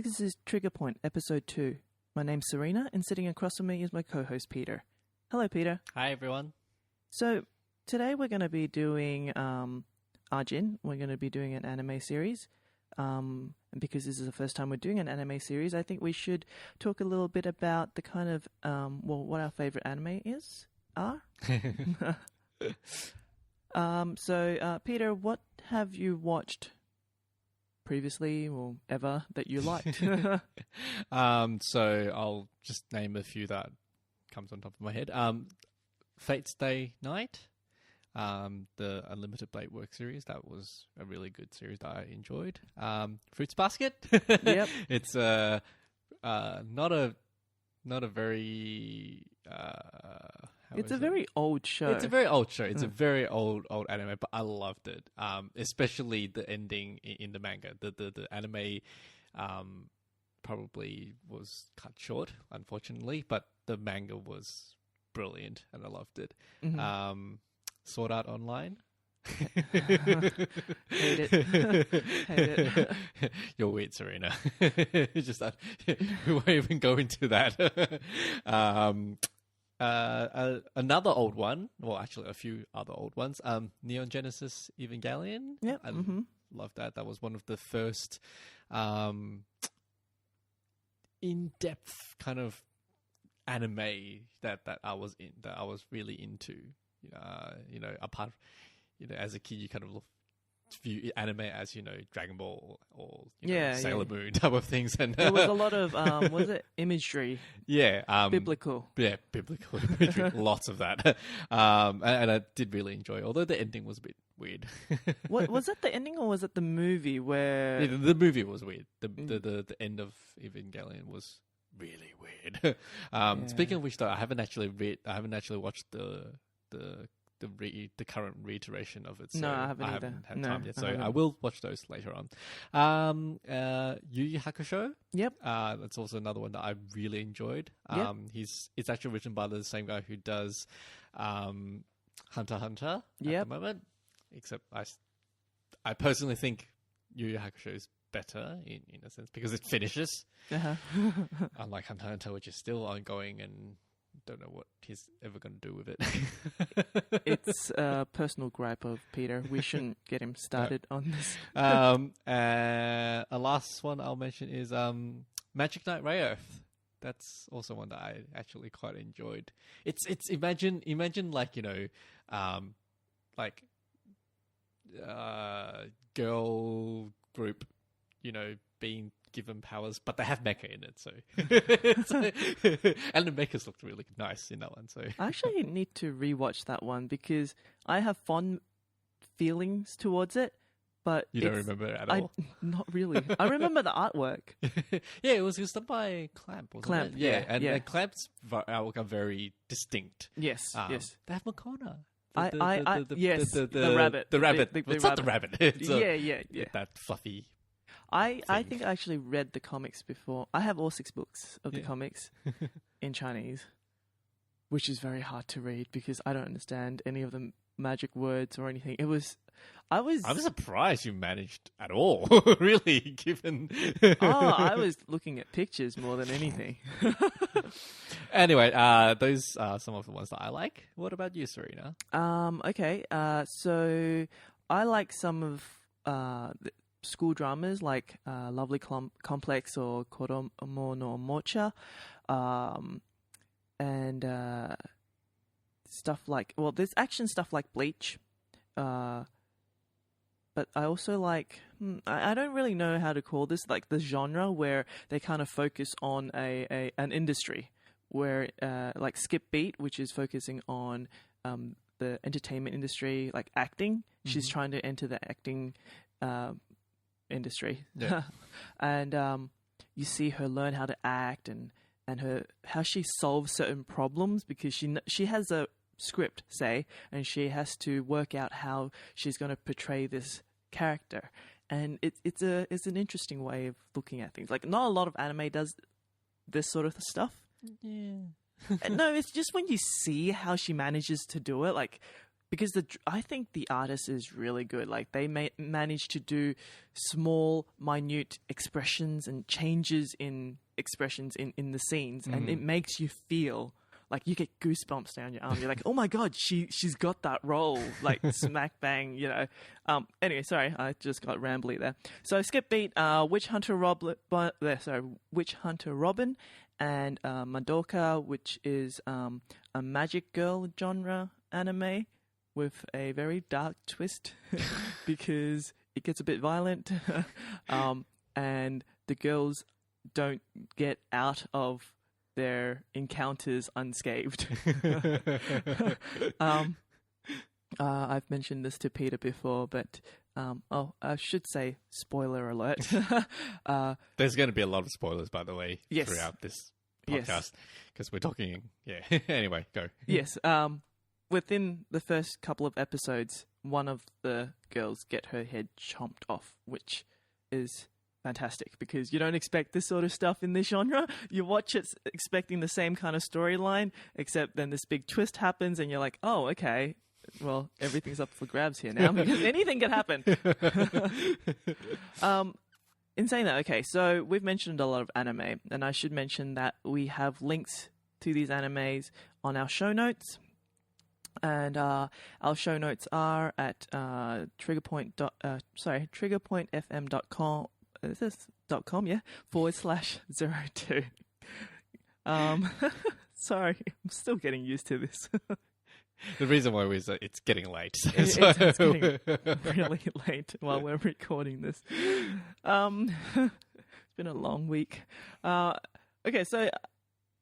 This is Trigger Point, Episode 2. My name's Serena, and sitting across from me is my co-host, Peter. Hello, Peter. Hi, everyone. So, today we're going to be doing Ajin. We're going to be doing an anime series. And because this is the first time we're doing an anime series, I think we should talk a little bit about the kind of, what our favorite anime are. So, Peter, what have you watched previously or ever that you liked? So I'll just name a few that comes on top of my head. Fate's Day Night, the Unlimited Blade Work series. That was a really good series that I enjoyed. Fruits Basket. Yep. It's not a very it's a very old show. It's a very old show. It's a very old anime, but I loved it. Especially the ending in the manga. The anime probably was cut short, unfortunately, but the manga was brilliant and I loved it. Mm-hmm. Sword Art Online. Hate it. Hate it. You're weird, Serena. Just that we won't even go into that. Another old one, well, actually a few other old ones. Neon Genesis Evangelion. Yep. I love that. That was one of the first in-depth kind of anime that I was really into. Apart, as a kid, you kind of view anime as Dragon Ball or Sailor Moon type of things, and there was a lot of was it imagery? Yeah, biblical. Yeah, biblical imagery. Lots of that, and I did really enjoy. Although the ending was a bit weird. What was that? The ending, or was it the movie where? Yeah, the movie was weird. The end of Evangelion was really weird. Speaking of which, though, I haven't actually watched the current reiteration of it. So no, I haven't had time yet. So I I will watch those later on. Yu Yu Hakusho. Yep. That's also another one that I really enjoyed. Yep. It's actually written by the same guy who does Hunter x Hunter at Yep. the moment. Except I personally think Yu Yu Hakusho is better in a sense because it finishes. Uh-huh. Unlike Hunter x Hunter, which is still ongoing and don't know what he's ever going to do with it. It's a personal gripe of Peter. We shouldn't get him started on this. A last one I'll mention is Magic Knight Rayearth. That's also one that I actually quite enjoyed. It's imagine girl group, being given powers, but they have mecha in it, so and the mechas looked really nice in that one. So I actually need to rewatch that one because I have fond feelings towards it, but you don't remember it at all. Not really. I remember the artwork. Yeah, it was done by Clamp, wasn't it? Yeah, and Clamp's artwork are very distinct. Yes, yes. They have Makona. Yes, the rabbit. The rabbit. The It's not the rabbit. It's yeah. that fluffy. I think I actually read the comics before. I have all 6 books of the comics in Chinese, which is very hard to read because I don't understand any of the magic words or anything. I'm surprised you managed at all, really, given... I was looking at pictures more than anything. Anyway, those are some of the ones that I like. What about you, Serena? Okay. So I like some of the school dramas like Lovely Complex or Koromo no Mocha, and stuff like... Well, there's action stuff like Bleach, but I also like... I don't really know how to call this, like the genre where they kind of focus on an industry, where like Skip Beat, which is focusing on the entertainment industry, like acting. Mm-hmm. She's trying to enter the acting industry. Yeah. And you see her learn how to act and how she solves certain problems because she has a script, say, and she has to work out how she's going to portray this character. And it's an interesting way of looking at things. Like, not a lot of anime does this sort of stuff. Yeah. No, it's just when you see how she manages to do it, like because I think the artist is really good. Like they manage to do small, minute expressions and changes in expressions in the scenes, and it makes you feel like you get goosebumps down your arm. You're like, oh my god, she's got that role, like smack bang, you know. Anyway, sorry, I just got rambly there. So skip beat, Witch Hunter Robin, and Madoka, which is a magic girl genre anime with a very dark twist because it gets a bit violent, and the girls don't get out of their encounters unscathed. I've mentioned this to Peter before, but I should say spoiler alert. There's going to be a lot of spoilers, by the way, yes. throughout this podcast, because we're talking. Yeah. Anyway, go. Yes. Within the first couple of episodes, one of the girls get her head chomped off, which is fantastic because you don't expect this sort of stuff in this genre. You watch it expecting the same kind of storyline, except then this big twist happens and you're like, oh, okay, well, everything's up for grabs here now because anything can happen. In saying that, okay, so we've mentioned a lot of anime, and I should mention that we have links to these animes on our show notes. And our show notes are at triggerpointfm.com. Is this .com? Yeah, /02. Sorry, I'm still getting used to this. The reason why is that it's getting late. It's getting really late while we're recording this. It's been a long week. Okay, so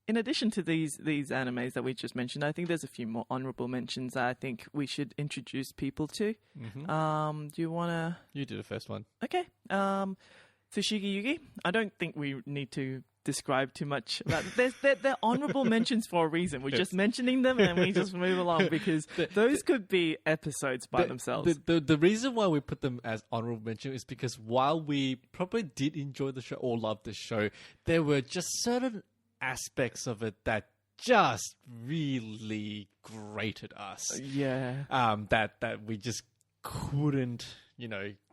in addition to these animes that we just mentioned, I think there's a few more honorable mentions that I think we should introduce people to. Do you want to... You do the first one. Okay. Fushigi Yugi. I don't think we need to describe too much about they're honorable mentions for a reason. We're just mentioning them and we just move along because those could be episodes by themselves. The reason why we put them as honorable mention is because while we probably did enjoy the show or love the show, there were just certain aspects of it that just really grated us. Yeah. That we just couldn't,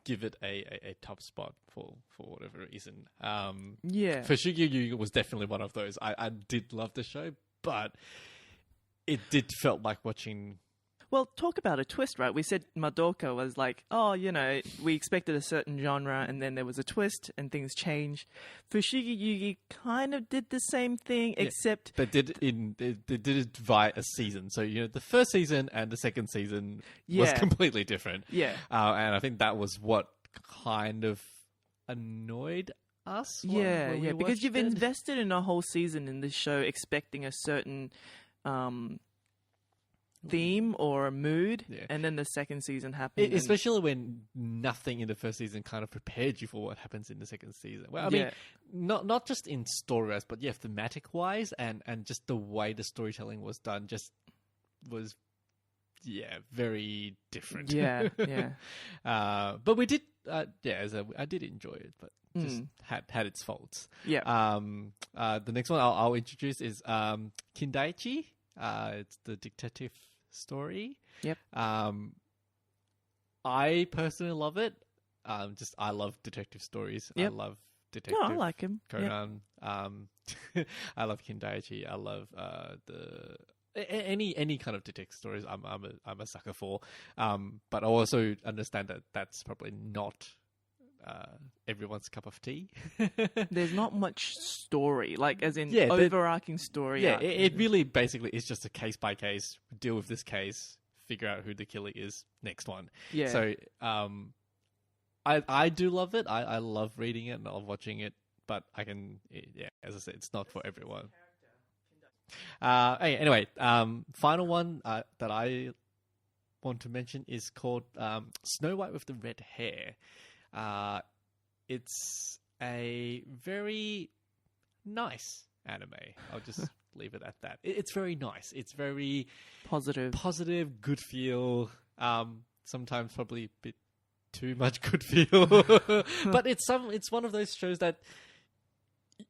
give it a top spot for whatever reason. Yeah. Fushigi Yugi was definitely one of those. I did love the show, but it did felt like watching... Well, talk about a twist, right? We said Madoka was like, we expected a certain genre and then there was a twist and things changed. Fushigi Yugi kind of did the same thing, except... They did it via a season. So, the first season and the second season was completely different. Yeah. And I think that was what kind of annoyed us. Because you've invested in a whole season in this show expecting a certain... theme or a mood, and then the second season happened. Especially when nothing in the first season kind of prepared you for what happens in the second season. Well, I mean, not just in story-wise, but thematic-wise, and just the way the storytelling was done just was, very different. Yeah. But we did, I did enjoy it, but just had its faults. Yeah. The next one I'll introduce is Kindaichi. It's the detective story. Yep. I personally love it. I love detective stories. Yep. I love detective. No, I like him. Conan. Yep. I love Kindaichi. I love any kind of detective stories. I'm a sucker for. But I also understand that that's probably not everyone's cup of tea. There's not much story, like as in overarching story. Yeah, it really basically is just a case by case. Deal with this case, figure out who the killer is. Next one. Yeah. So, I do love it. I love reading it and I love watching it. But I can, as I said, it's not for everyone. Anyway, final one that I want to mention is called Snow White with the Red Hair. It's a very nice anime. I'll just leave it at that. It's very nice. It's very positive, good feel. Sometimes probably a bit too much good feel. But it's one of those shows that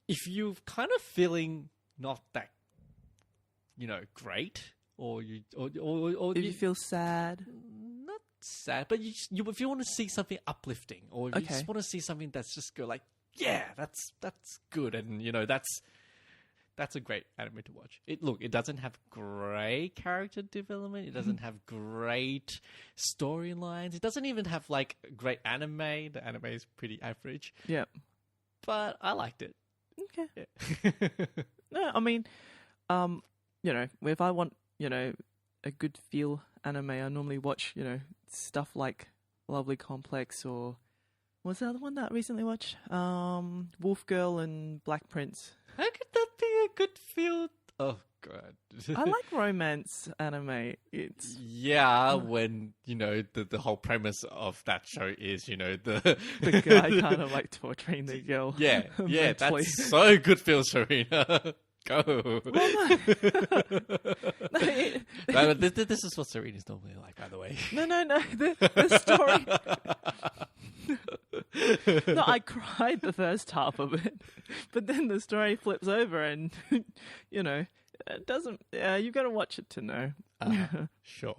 if you're kind of feeling not that, great, or or If you feel sad. not sad, but if you want to see something uplifting, or if you Okay. just want to see something that's just go like, yeah, that's good, and that's a great anime to watch. It doesn't have great character development. It doesn't have great storylines. It doesn't even have like great anime. The anime is pretty average, Yeah. but I liked it. Okay. Yeah. No, I mean, if I want, a good feel anime, I normally watch, stuff like Lovely Complex or what's the other one that I recently watched? Wolf Girl and Black Prince. How could that be a good feel? Oh god. I like romance anime. It's Yeah, when the whole premise of that show is the the guy kind of like torturing the girl. yeah mentally. that's so good, Phil Serena. Go. Well, no, This is what Serena's normally like, by the way. no. The story. No, I cried the first half of it, but then the story flips over, and it doesn't. You got to watch it to know. Sure.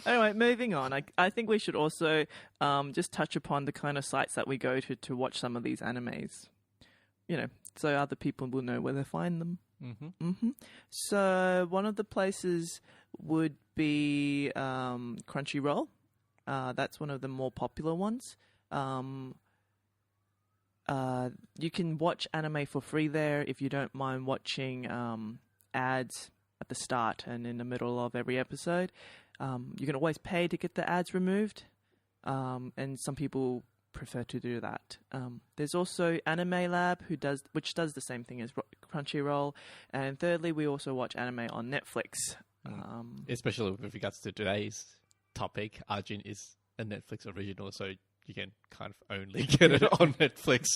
Anyway, moving on. I think we should also just touch upon the kind of sites that we go to watch some of these animes. So other people will know where to find them. So one of the places would be Crunchyroll. That's one of the more popular ones. You can watch anime for free there if you don't mind watching ads at the start and in the middle of every episode. You can always pay to get the ads removed, and some people prefer to do that. There's also Anime Lab, which does the same thing as Crunchyroll, and thirdly, we also watch anime on Netflix. Especially with regards to today's topic, Ajin is a Netflix original, so you can kind of only get it on Netflix.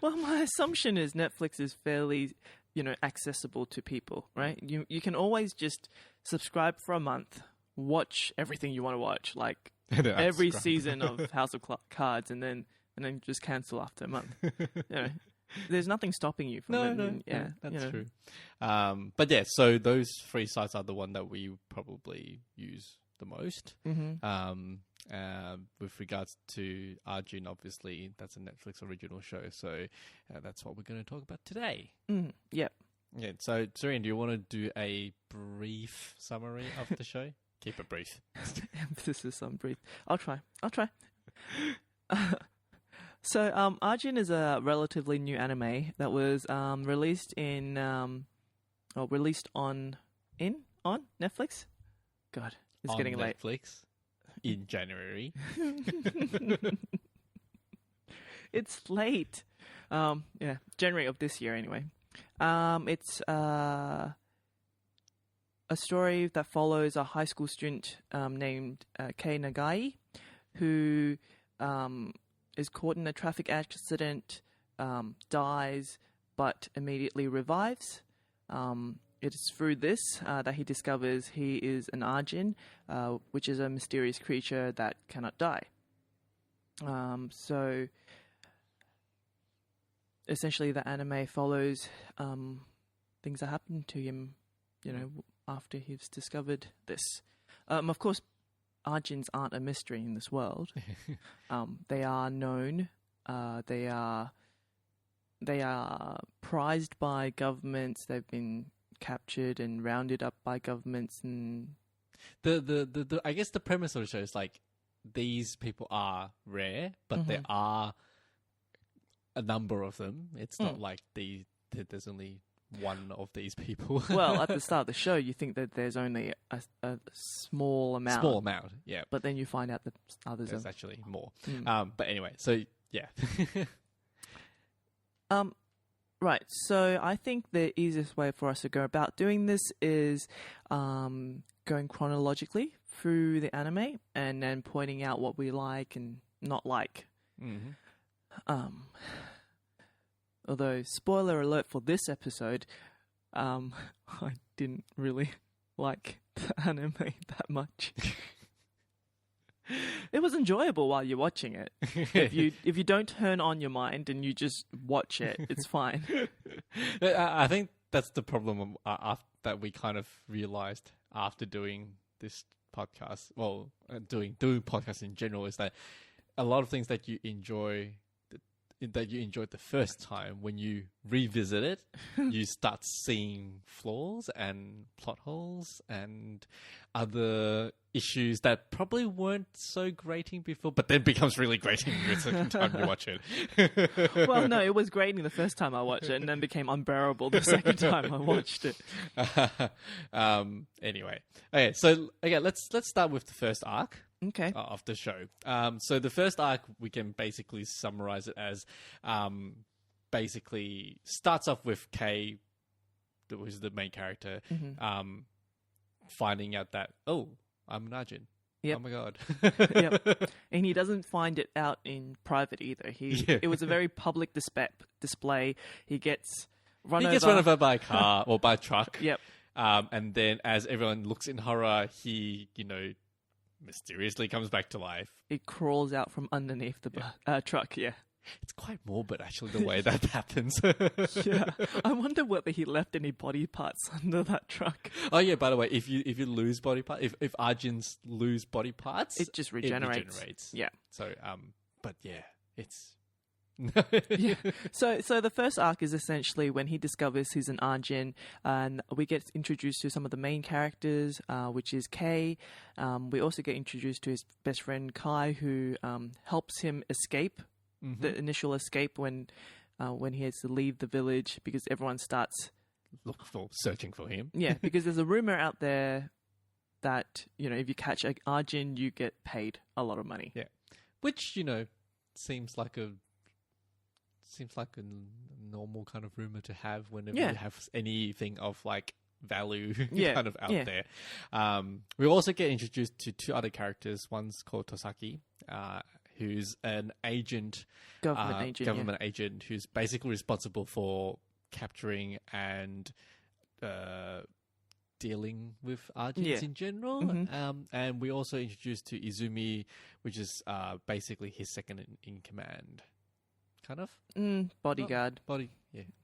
Well, my assumption is Netflix is fairly, accessible to people, right? You can always just subscribe for a month, watch everything you want to watch, like every season of House of Cards, and then just cancel after a month. There's nothing stopping you from it. No, that's true. But yeah, so those three sites are the one that we probably use the most. With regards to Ajin, obviously that's a Netflix original show, so that's what we're going to talk about today. Yep. Yeah. So, Serene, do you want to do a brief summary of the show? Keep it brief. Emphasis on brief. I'll try. So, Ajin is a relatively new anime that was released on Netflix. God, it's getting late. Netflix in January. It's late. January of this year anyway. It's a story that follows a high school student named Kei Nagai, who is caught in a traffic accident, dies, but immediately revives. It's through this that he discovers he is an Ajin, which is a mysterious creature that cannot die. So essentially the anime follows things that happen to him, after he's discovered this. Of course, Ajins aren't a mystery in this world. They are known. They are prized by governments. They've been captured and rounded up by governments, and the I guess the premise of the show is like these people are rare, but there are a number of them. It's not like there's only one of these people. Well, at the start of the show, you think that there's only a small amount. Small amount, yeah. But then you find out that others there's are actually more. But anyway, so yeah. Right. So I think the easiest way for us to go about doing this is going chronologically through the anime and then pointing out what we like and not like. Although, spoiler alert for this episode, I didn't really like the anime that much. It was enjoyable while you're watching it. If you don't turn on your mind and you just watch it, it's fine. I think that's the problem that we kind of realized after doing this podcast. Well, doing podcasts in general is that a lot of things that you enjoy that you enjoyed the first time, when you revisit it, you start seeing flaws and plot holes and other issues that probably weren't so grating before, but then becomes really grating the second time you watch it. Well, no, it was grating the first time I watched it, and then became unbearable the second time I watched it. Anyway, okay, so let's start with the first arc. Okay. Of the show. So the first arc, we can basically summarize it as basically starts off with Kay, who is the main character, finding out that, I'm an Ajin. Yep. Oh my god. Yep. And he doesn't find it out in private either. It was a very public display. He gets run over by a car or by a truck. Yep. And then as everyone looks in horror, he, mysteriously comes back to life. It crawls out from underneath the truck, yeah. It's quite morbid, actually, the way that happens. Yeah. I wonder whether he left any body parts under that truck. Oh, yeah, by the way, if you lose body parts, if Ajins lose body parts... It just regenerates. Yeah. So, but yeah, it's... Yeah. So the first arc is essentially when he discovers he's an Ajin, and we get introduced to some of the main characters, which is Kay. We also get introduced to his best friend Kai, who helps him escape the initial escape when he has to leave the village because everyone starts searching for him. Yeah, because there's a rumor out there that if you catch an Ajin, you get paid a lot of money. Yeah, which seems like a normal kind of rumor to have whenever you have anything of like value kind of out there. We also get introduced to two other characters. One's called Tosaki, who's an agent, government agent, who's basically responsible for capturing and dealing with Ajins in general. And we also introduced to Izumi, which is basically his second in command. Kind of bodyguard.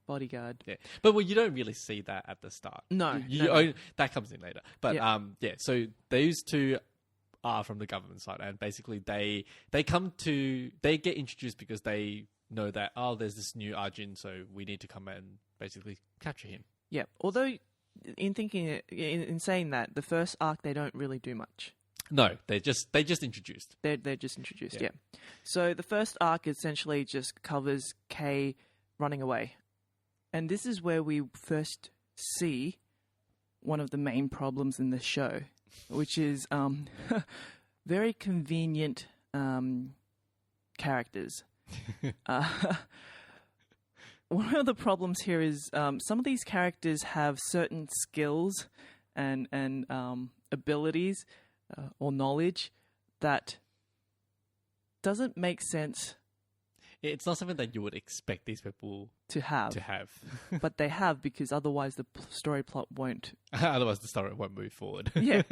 Bodyguard. Yeah, but you don't really see that at the start. No, that comes in later. But so those two are from the government side, and basically they get introduced because they know that there's this new Ajin, so we need to come and basically capture him. Yeah, although in saying that, the first arc they don't really do much. No, they just introduced. They're just introduced, yeah. So the first arc essentially just covers Kay running away. And this is where we first see one of the main problems in the show, which is very convenient characters. One of the problems here is some of these characters have certain skills and abilities or knowledge that doesn't make sense. It's not something that you would expect these people to have. But they have, because otherwise the story plot won't. Otherwise the story won't move forward. Yeah.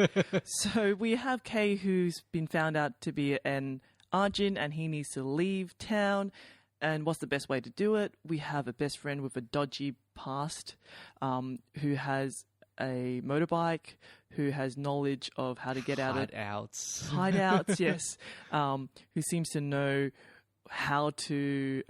So we have Kay, who's been found out to be an Ajin, and he needs to leave town. And what's the best way to do it? We have a best friend with a dodgy past, who has a motorbike, who has knowledge of how to get out of hideouts, yes. Who seems to know how to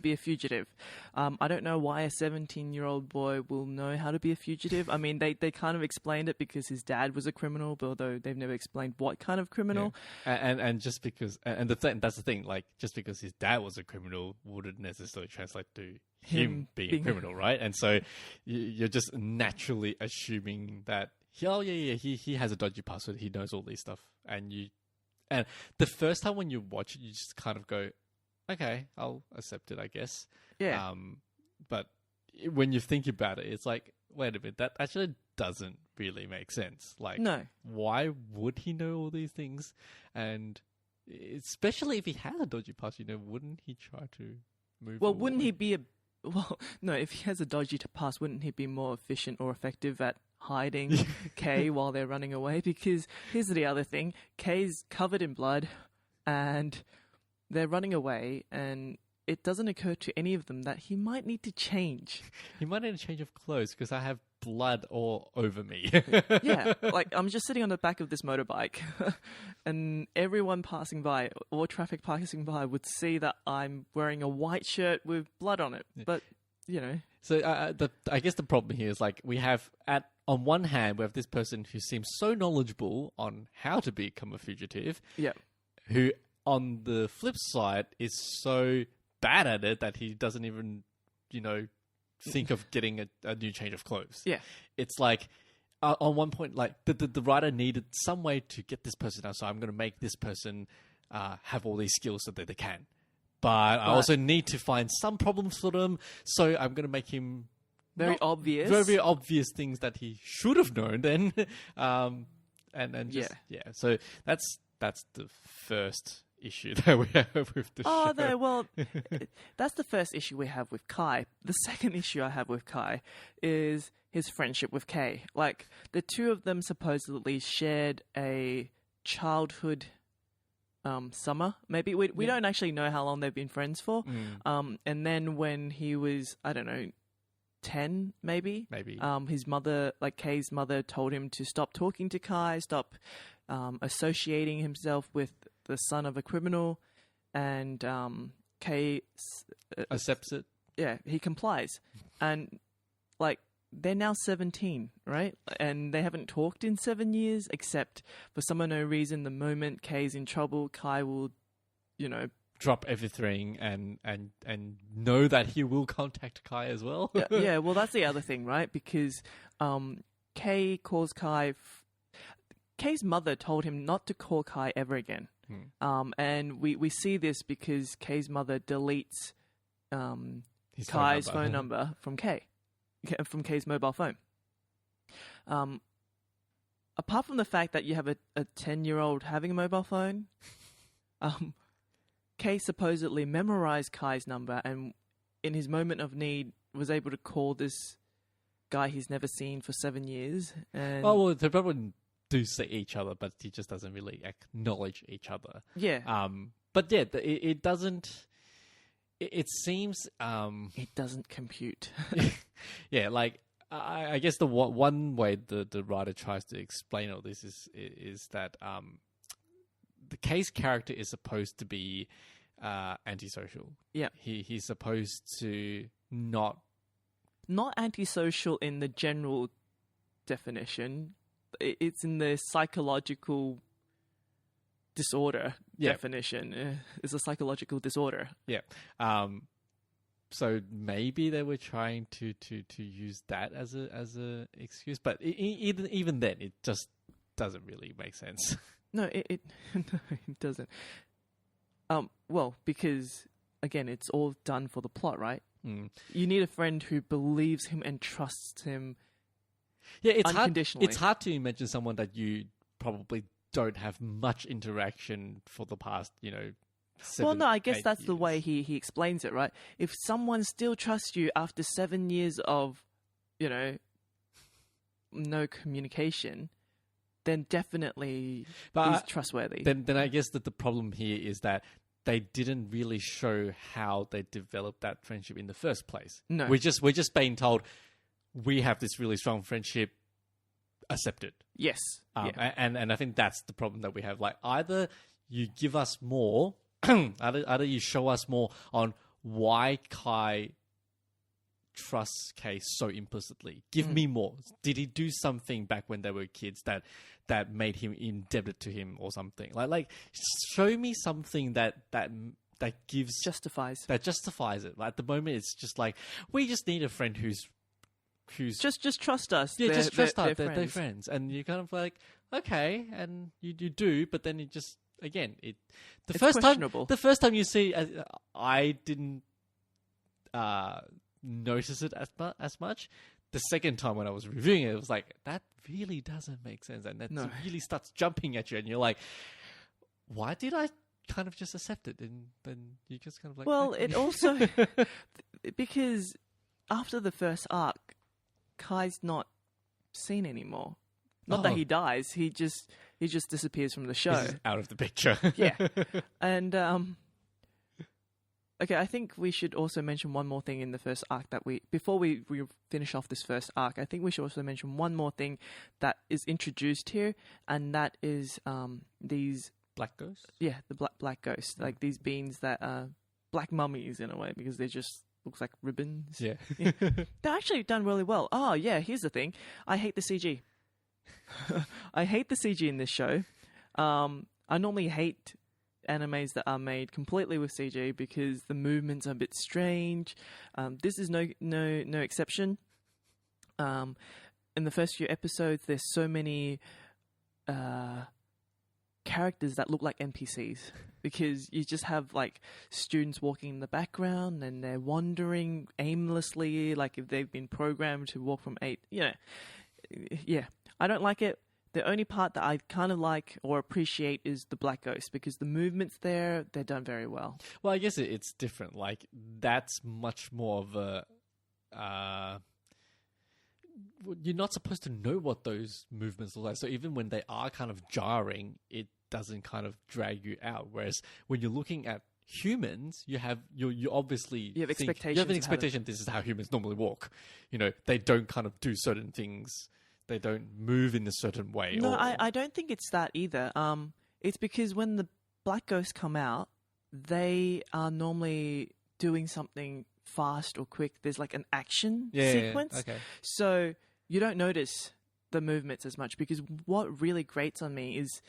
be a fugitive. I don't know why a 17-year-old boy will know how to be a fugitive. I mean, they kind of explained it because his dad was a criminal, but although they've never explained what kind of criminal. Yeah. And just because, and that's the thing, like, just because his dad was a criminal wouldn't necessarily translate to him being a criminal, right? And so you're just naturally assuming that he has a dodgy password, he knows all these stuff, and the first time when you watch it, you just kind of go, okay, I'll accept it, I guess. Yeah. But when you think about it, it's like, wait a minute, that actually doesn't really make sense. Like, no. Why would he know all these things? And especially if he had a dodgy past, wouldn't he try to move Well, forward? wouldn't he be no, if he has a dodgy past, wouldn't he be more efficient or effective at hiding Kay while they're running away? Because here's the other thing. Kay's covered in blood, and they're running away, and it doesn't occur to any of them that he might need to change. He might need a change of clothes because I have blood all over me. Yeah, like I'm just sitting on the back of this motorbike, and everyone passing by, or traffic passing by, would see that I'm wearing a white shirt with blood on it. But So I guess the problem here is like we have on one hand we have this person who seems so knowledgeable on how to become a fugitive, yeah, who on the flip side is so bad at it that he doesn't even think of getting a new change of clothes. Yeah, it's like on one point like the writer needed some way to get this person out, so I'm going to make this person have all these skills so that they can. But I also need to find some problems for them, so I'm going to make him very obvious things that he should have known then. So that's the first issue that we have with the show. No, well, that's the first issue we have with Kai. The second issue I have with Kai is his friendship with Kay. Like, the two of them supposedly shared a childhood summer, maybe. We don't actually know how long they've been friends for. And then when he was, I don't know, 10, maybe. His mother, like Kay's mother, told him to stop talking to Kai, stop associating himself with the son of a criminal, and Kay accepts it. Yeah, he complies, and like they're now 17, right? And they haven't talked in 7 years, except for some unknown reason. The moment Kay's in trouble, Kai will, drop everything and know that he will contact Kai as well. Yeah, well, that's the other thing, right? Because Kay calls Kai. Kay's mother told him not to call Kai ever again. And we see this because Kay's mother deletes Kai's phone number from Kay's mobile phone. Apart from the fact that you have a 10-year-old having a mobile phone, Kay supposedly memorized Kai's number and in his moment of need was able to call this guy he's never seen for 7 years. And they probably do see each other, but he just doesn't really acknowledge each other. Yeah. But yeah, it doesn't. It seems. It doesn't compute. Yeah, like I guess the one way the writer tries to explain all this is that the Kay's character is supposed to be antisocial. Yeah. He's supposed to not antisocial in the general definition. It's in the psychological disorder definition. It's a psychological disorder. Yeah. So maybe they were trying to use that as a excuse, but even then, it just doesn't really make sense. No, it doesn't. Well, because again, it's all done for the plot, right? You need a friend who believes him and trusts him. Yeah, it's unconditionally. It's hard to imagine someone that you probably don't have much interaction for the past, 7, well, no, I guess that's years. the way he explains it, right? If someone still trusts you after 7 years of, no communication, then definitely he's trustworthy. Then I guess that the problem here is that they didn't really show how they developed that friendship in the first place. No. We're just being told we have this really strong friendship, accept it. Yes. And I think that's the problem that we have. Like, either you give us more, either you show us more on why Kai trusts Kay so implicitly. Give me more. Did he do something back when they were kids that made him indebted to him or something? Like show me something that justifies it. Like, at the moment, it's just like, we just need a friend who's just trust us. Yeah, just trust us. They're friends, and you're kind of like, okay, and you do, but then it just again the first time you see, I didn't notice it as much. The second time when I was reviewing it was like, that really doesn't make sense, and that really starts jumping at you, and you're like, why did I kind of just accept it? And then you just kind of like, well, it also because after the first arc, Kai's not seen anymore. Not that he dies, he just disappears from the show. He's out of the picture. Yeah. And Okay, I think we should also mention one more thing in the first arc before we finish off this first arc. I think we should also mention one more thing that is introduced here, and that is these Black ghosts. Yeah, the black ghosts, like these beings that are black mummies in a way because they just looks like ribbons. Yeah. They're actually done really well. Oh yeah, here's the thing. I hate the CG. I hate the CG in this show. I normally hate animes that are made completely with CG because the movements are a bit strange. This is no exception. In the first few episodes, there's so many characters that look like NPCs because you just have like students walking in the background and they're wandering aimlessly, like if they've been programmed to walk from yeah, I don't like it. The only part that I kind of like or appreciate is the black ghost because the movements they're done very well. Well, I guess it's different. Like that's much more of a you're not supposed to know what those movements look like. So even when they are kind of jarring, it doesn't kind of drag you out. Whereas when you're looking at humans, you obviously you have expectations. You have an expectation. This is how humans normally walk. You know, they don't kind of do certain things. They don't move in a certain way. No, I don't think it's that either. It's because when the black ghosts come out, they are normally doing something fast or quick. There's like an action sequence. Yeah, okay. So you don't notice the movements as much because what really grates on me is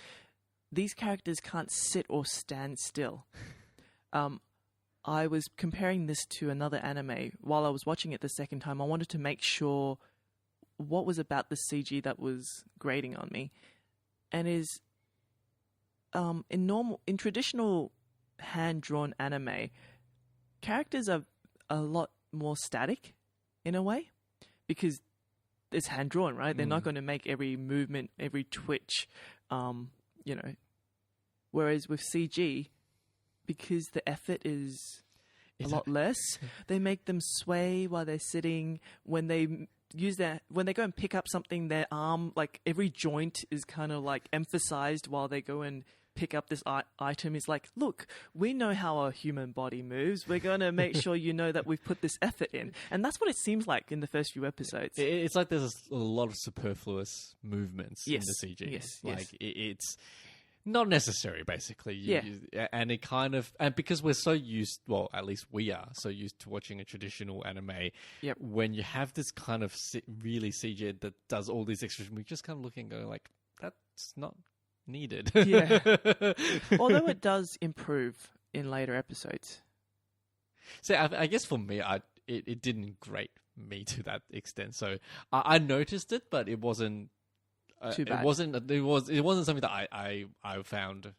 these characters can't sit or stand still. I was comparing this to another anime. While I was watching it the second time, I wanted to make sure what was about the CG that was grating on me. And is in traditional hand-drawn anime, characters are a lot more static in a way because it's hand-drawn, right? They're not going to make every movement, every twitch, Whereas with CG, because the effort is a lot less, they make them sway while they're sitting. When they go and pick up something, their arm, like every joint is kind of like emphasized while they go and pick up this item. Is like, look, we know how a human body moves. We're going to make sure you know that we've put this effort in. And that's what it seems like in the first few episodes. It's like there's a lot of superfluous movements in the CG. Yes. It's not necessary, basically. And it kind of... And because we're so used... Well, at least we are so used to watching a traditional anime. Yep. When you have this kind of really CG that does all these extras, we're just kind of looking and going like, that's not needed. Yeah. Although it does improve in later episodes. So I guess for me, it didn't grate me to that extent. So I noticed it, but it wasn't... Too bad. It wasn't something that I found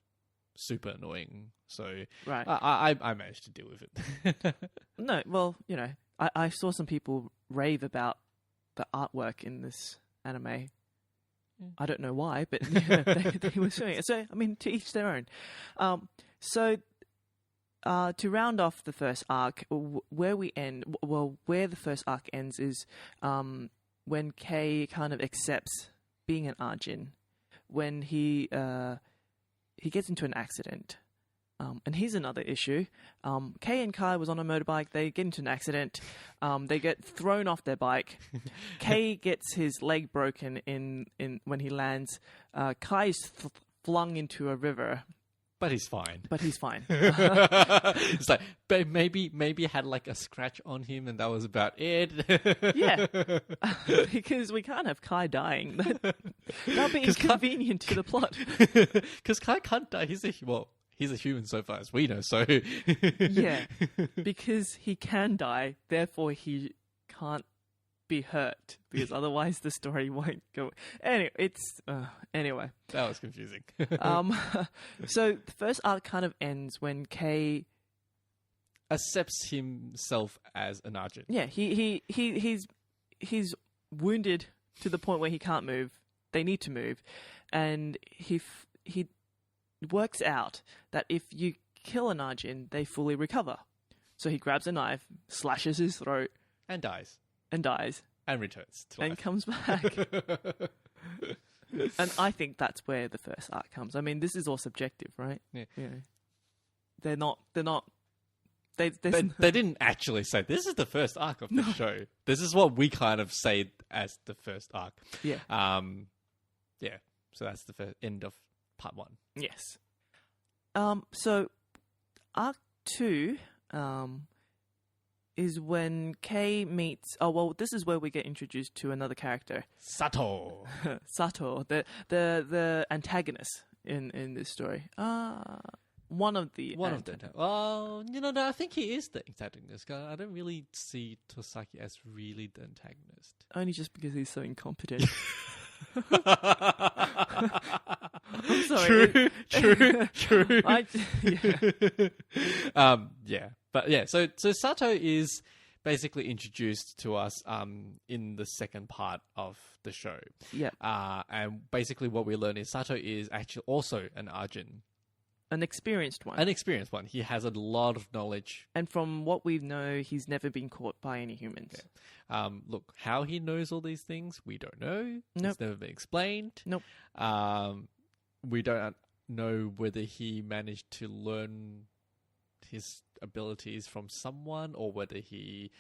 super annoying. So right. I managed to deal with it. No, well, I saw some people rave about the artwork in this anime. I don't know why, but they were doing it. So I mean, to each their own. So to round off the first arc, where the first arc ends is when Kei kind of accepts being an Ajin, when he gets into an accident. And here's another issue. Kei and Kai was on a motorbike. They get into an accident. They get thrown off their bike. Kei gets his leg broken in when he lands. Kai's flung into a river. But he's fine. It's like, but maybe had like a scratch on him and that was about it. Yeah. Because we can't have Kai dying. That'd be inconvenient to the plot. Because Kai can't die. He's a human so far as we know, so... Yeah. Because he can die, therefore he can't be hurt. Because otherwise the story won't go... Anyway. That was confusing. So the first arc kind of ends when Kei accepts himself as an Ajin. Yeah, he's wounded to the point where he can't move. They need to move, and he works out that if you kill an Ajin, they fully recover. So he grabs a knife, slashes his throat, and dies, and returns to and life. comes back. And I think that's where the first arc comes. I mean, this is all subjective, right? Yeah. They're not They didn't actually say this is the first arc of the show. This is what we kind of say as the first arc. Yeah. Yeah. So that's the end of part 1. Yes. So arc 2 is when Kei meets. Oh well, this is where we get introduced to another character, Sato. Sato, the antagonist in this story. One of the Well, I think he is the antagonist. I don't really see Tosaki as really the antagonist. Only just because he's so incompetent. I'm sorry. True. Yeah. Yeah. But yeah, so Sato is basically introduced to us in the second part of the show. Yeah. And basically what we learn is Sato is actually also an Ajin. An experienced one. An experienced one. He has a lot of knowledge. And from what we know, he's never been caught by any humans. Yeah. Look, how he knows all these things, we don't know. Nope. It's never been explained. Nope. We don't know whether he managed to learn his abilities from someone or whether he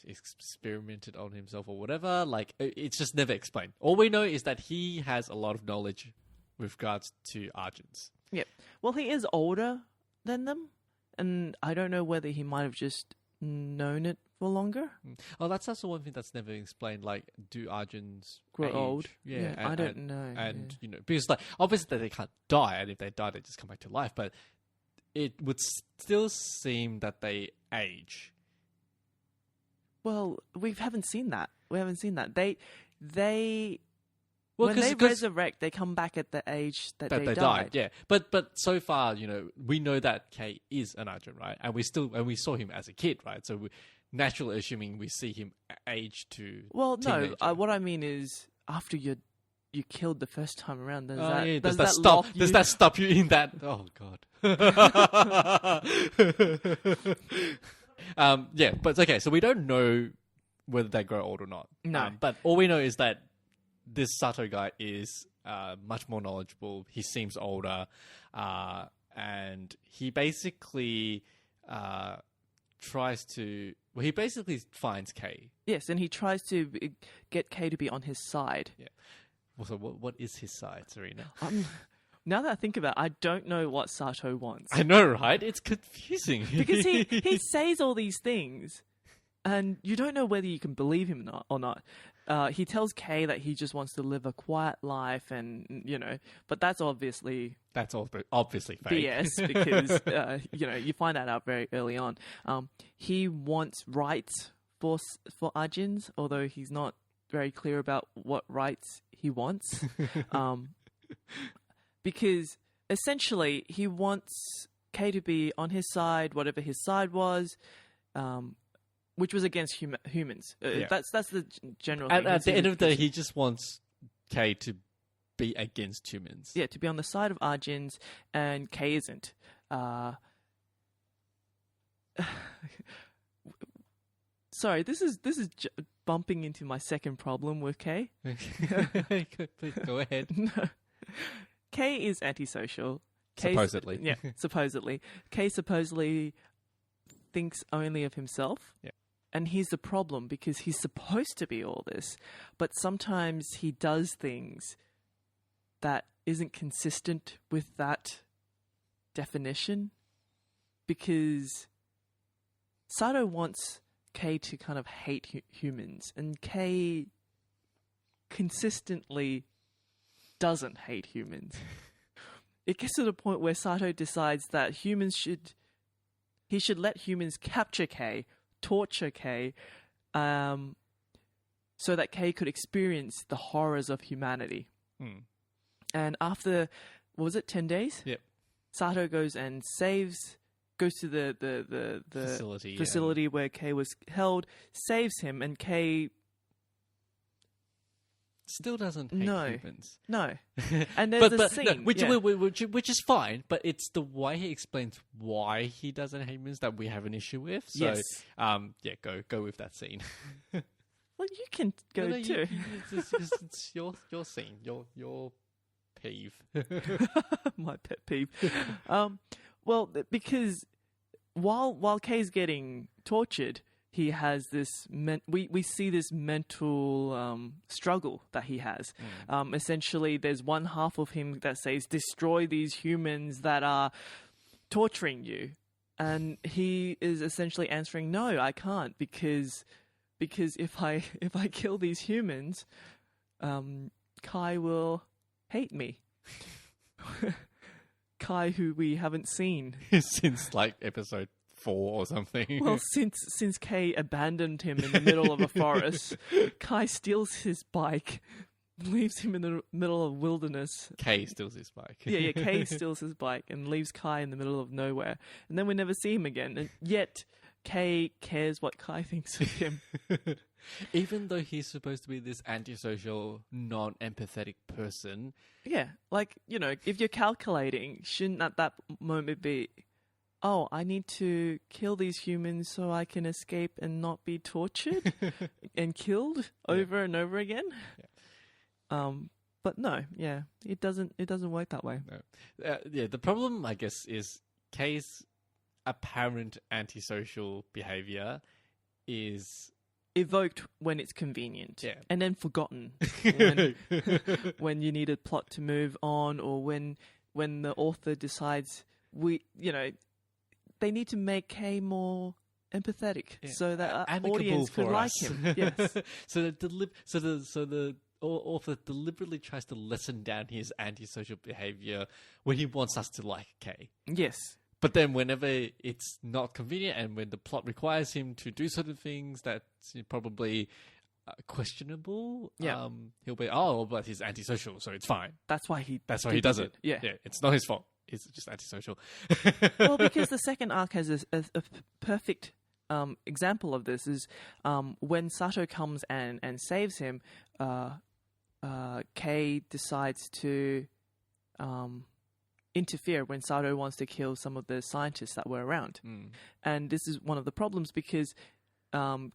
experimented on himself or whatever. Like, it's just never explained. All we know is that he has a lot of knowledge with regards to Ajins. Yep. Well, he is older than them, and I don't know whether he might have just known it for longer. Oh, that's also one thing that's never explained. Like, do Ajins Grow age? old? Yeah, I don't know. And because like obviously they can't die, and if they die, they just come back to life. But it would still seem that they age. Well, we haven't seen that. Well, when they resurrect, they come back at the age that they died. Yeah, but so far, we know that Kei is an Ajin, right? And we saw him as a kid, right? So we naturally assuming we see him age to. Well, teenager. no. What I mean is, after you killed the first time around, does does that stop you in that? Oh God. Yeah, but okay. So we don't know whether they grow old or not. No, but all we know is that this Sato guy is much more knowledgeable. He seems older, and he basically he basically finds Kei. Yes, and he tries to get Kei to be on his side. Yeah. Well, so what is his side, Serena? Now that I think about it, I don't know what Sato wants. I know, right? It's confusing. Because he says all these things, and you don't know whether you can believe him or not. He tells Kei that he just wants to live a quiet life, and but that's obviously fake. BS because you find that out very early on. He wants rights for Ajins, although he's not very clear about what rights he wants. Because essentially he wants Kei to be on his side, whatever his side was. Which was against humans. Yeah. That's the general thing. At the end of the day, he just wants Kei to be against humans. Yeah, to be on the side of Ajins, and Kei isn't. Sorry, this is bumping into my second problem with Kei. Please go ahead. No. Kei is antisocial. Supposedly. Yeah, supposedly. Kei supposedly thinks only of himself. Yeah. And here's the problem, because he's supposed to be all this, but sometimes he does things that isn't consistent with that definition, because Sato wants Kei to kind of hate humans, and Kei consistently doesn't hate humans. It gets to the point where Sato decides that he should let humans capture Kei, torture Kei, so that Kei could experience the horrors of humanity. And after, what was it, 10 days? Yep. Sato goes and goes to the facility where Kei was held, saves him, and Kei still doesn't hate humans. No. And there's a scene. No, which is fine, but it's the way he explains why he doesn't hate humans that we have an issue with. So, yes. Go with that scene. Well, you can go too. It's your scene, your peeve. My pet peeve. Well, because while Kay's getting tortured, he has this. We see this mental struggle that he has. Essentially, there's one half of him that says, "Destroy these humans that are torturing you," and he is essentially answering, "No, I can't because if I kill these humans, Kai will hate me." Kai, who we haven't seen since like episode 4 or something. Well, since Kay abandoned him in the middle of a forest, Kai steals his bike, leaves him in the middle of wilderness. Kay steals his bike. Yeah, Kay steals his bike and leaves Kai in the middle of nowhere, and then we never see him again. And yet, Kay cares what Kai thinks of him. Even though he's supposed to be this antisocial, non-empathetic person. Yeah, like, if you're calculating, shouldn't at that moment be, oh, I need to kill these humans so I can escape and not be tortured and killed over and over again? Yeah. But no, it doesn't work that way. No. The problem, I guess, is Kay's apparent antisocial behavior is evoked when it's convenient, and then forgotten when you need a plot to move on, or when the author decides they need to make Kay more empathetic so that our audience could like him. Yes. So the author deliberately tries to lessen down his antisocial behavior when he wants us to like Kay. Yes. But then whenever it's not convenient and when the plot requires him to do certain things that's probably questionable, he'll be, but he's antisocial, so it's fine. That's why he does it. Yeah. It's not his fault. It's just antisocial. Well, because the second arc has a perfect example of this is when Sato comes and saves him, Kay decides to interfere when Sato wants to kill some of the scientists that were around. And this is one of the problems because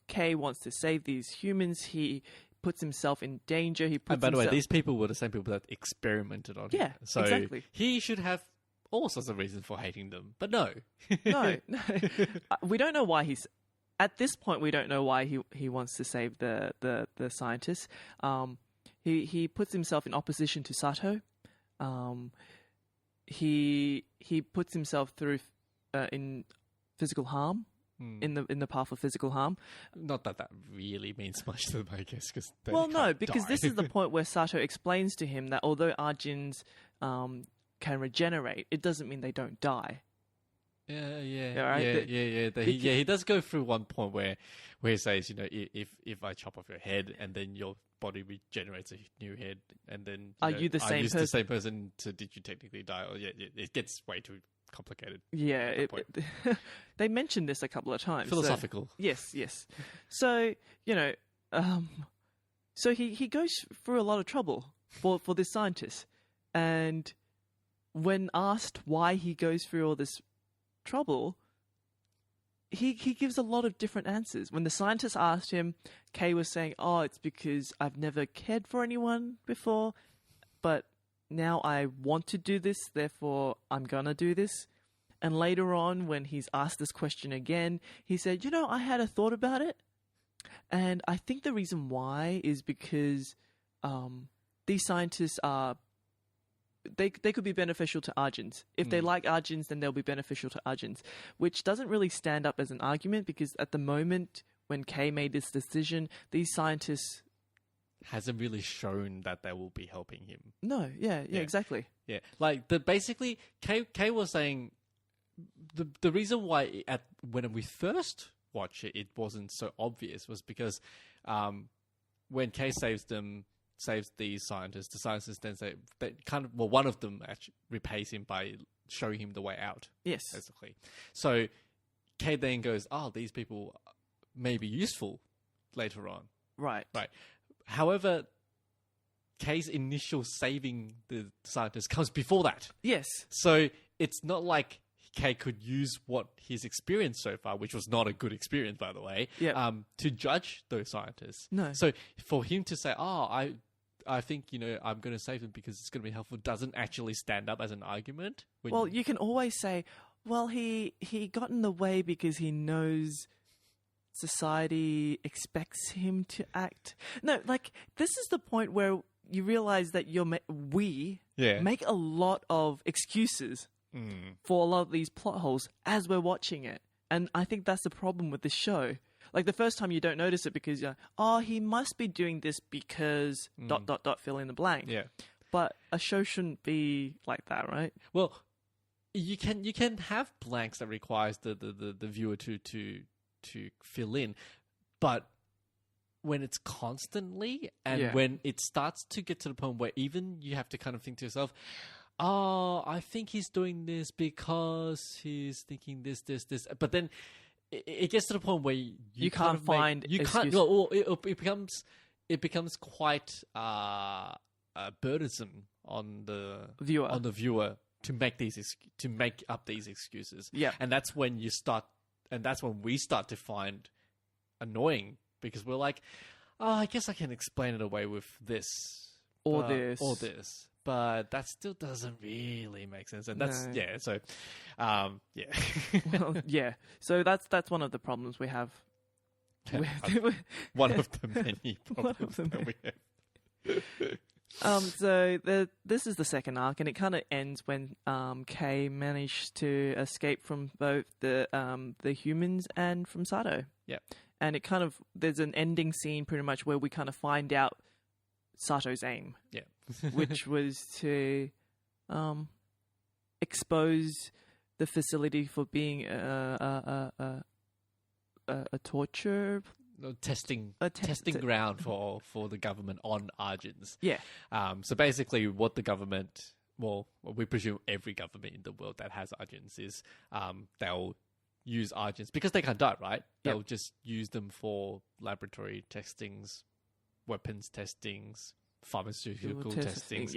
Kay wants to save these humans. He puts himself in danger. And by the way, these people were the same people that experimented on him. So exactly. He should have all sorts of reasons for hating them. But no. No. We don't know why he's... At this point, we don't know why he wants to save the scientists. He puts himself in opposition to Sato. He puts himself through in physical harm, in the path of physical harm. Not that really means much to them, I guess. Because this is the point where Sato explains to him that although Ajins can regenerate, it doesn't mean they don't die. He does go through one point where he says, if I chop off your head and then your body regenerates a new head, and then are you the same person? The same person? So did you technically die? Or it gets way too complicated. Yeah, they mentioned this a couple of times. Philosophical. So, yes. So so he goes through a lot of trouble for this scientist, and when asked why he goes through all this trouble, he gives a lot of different answers. When the scientist asked him, Kay was saying, "Oh, it's because I've never cared for anyone before, but now I want to do this, therefore I'm gonna do this." And later on, when he's asked this question again, he said, I had a thought about it, and I think the reason why is because these scientists are they could be beneficial to Ajins. If they like Ajins, then they'll be beneficial to Ajins, which doesn't really stand up as an argument because at the moment when Kay made this decision, these scientists hasn't really shown that they will be helping him. No, yeah, exactly. Yeah, like basically, Kay was saying the reason why when we first watched it wasn't so obvious was because when Kay saves these scientists, the scientists then say that one of them actually repays him by showing him the way out. Yes, basically. So Kay then goes, these people may be useful later on. Right. However, Kay's initial saving the scientist comes before that. Yes. So it's not like Kay could use what he's experienced so far, which was not a good experience, by the way, to judge those scientists. No. So for him to say, I think, I'm going to save them because it's going to be helpful, doesn't actually stand up as an argument. You can always say, Well, he got in the way because he knows society expects him to act. No, like this is the point where you realize that we make a lot of excuses for a lot of these plot holes as we're watching it, and I think that's the problem with the show. Like the first time you don't notice it because you're like, oh, he must be doing this because ... fill in the blank. Yeah. But a show shouldn't be like that, right? Well, you can have blanks that requires the viewer to fill in, but when it's constantly and when it starts to get to the point where even you have to kind of think to yourself, oh, I think he's doing this because he's thinking this, but then it gets to the point where you can't find you can't. Well, it becomes quite burdensome on the viewer to make up these excuses. Yeah, and that's when we start to find annoying because we're like, oh, I guess I can explain it away with this or this. But that still doesn't really make sense, and that's So, well, yeah. So that's one of the problems we have. One of the many problems that we have. So this is the second arc, and it kind of ends when Kei managed to escape from both the humans and from Sato. Yeah, and it kind of there's an ending scene pretty much where we kind of find out Sato's aim. Yeah. Which was to expose the facility for being a torture testing ground for the government on Ajins. Yeah. So basically, what the government, we presume every government in the world that has Ajins is they'll use Ajins because they can't die, right? They'll just use them for laboratory testings, weapons testings, pharmaceutical testings,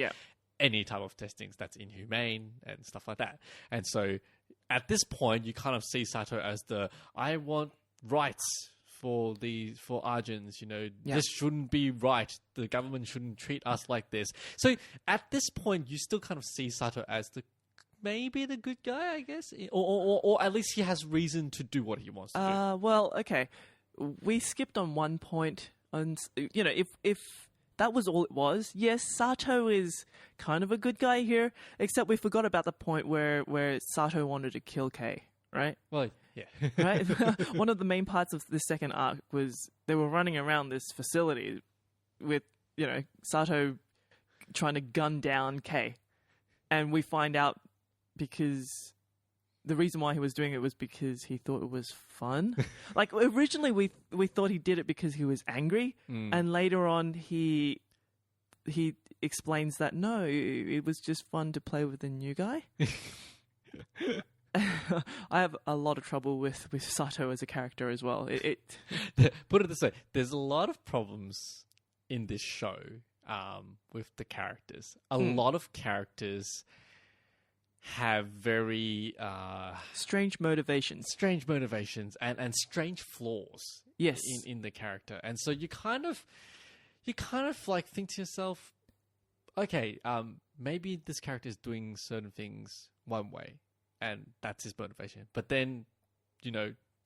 any type of testings that's inhumane and stuff like that. And so at this point, you kind of see Sato as I want rights for Ajins, this shouldn't be right. The government shouldn't treat us like this. So at this point, you still kind of see Sato as maybe the good guy, I guess, or at least he has reason to do what he wants to do. Well, okay, we skipped on one point, and if that was all it was. Yes, Sato is kind of a good guy here, except we forgot about the point where Sato wanted to kill Kei, right? Well, yeah. Right? One of the main parts of the second arc was they were running around this facility with, Sato trying to gun down Kei. And we find out because the reason why he was doing it was because he thought it was fun. Like originally we thought he did it because he was angry, and later on he explains that no, it was just fun to play with a new guy. I have a lot of trouble with Sato as a character as well. Put it this way, there's a lot of problems in this show with the characters. A lot of characters have very strange motivations and strange flaws. Yes, in the character, and so you kind of like think to yourself, okay, maybe this character is doing certain things one way, and that's his motivation. But then,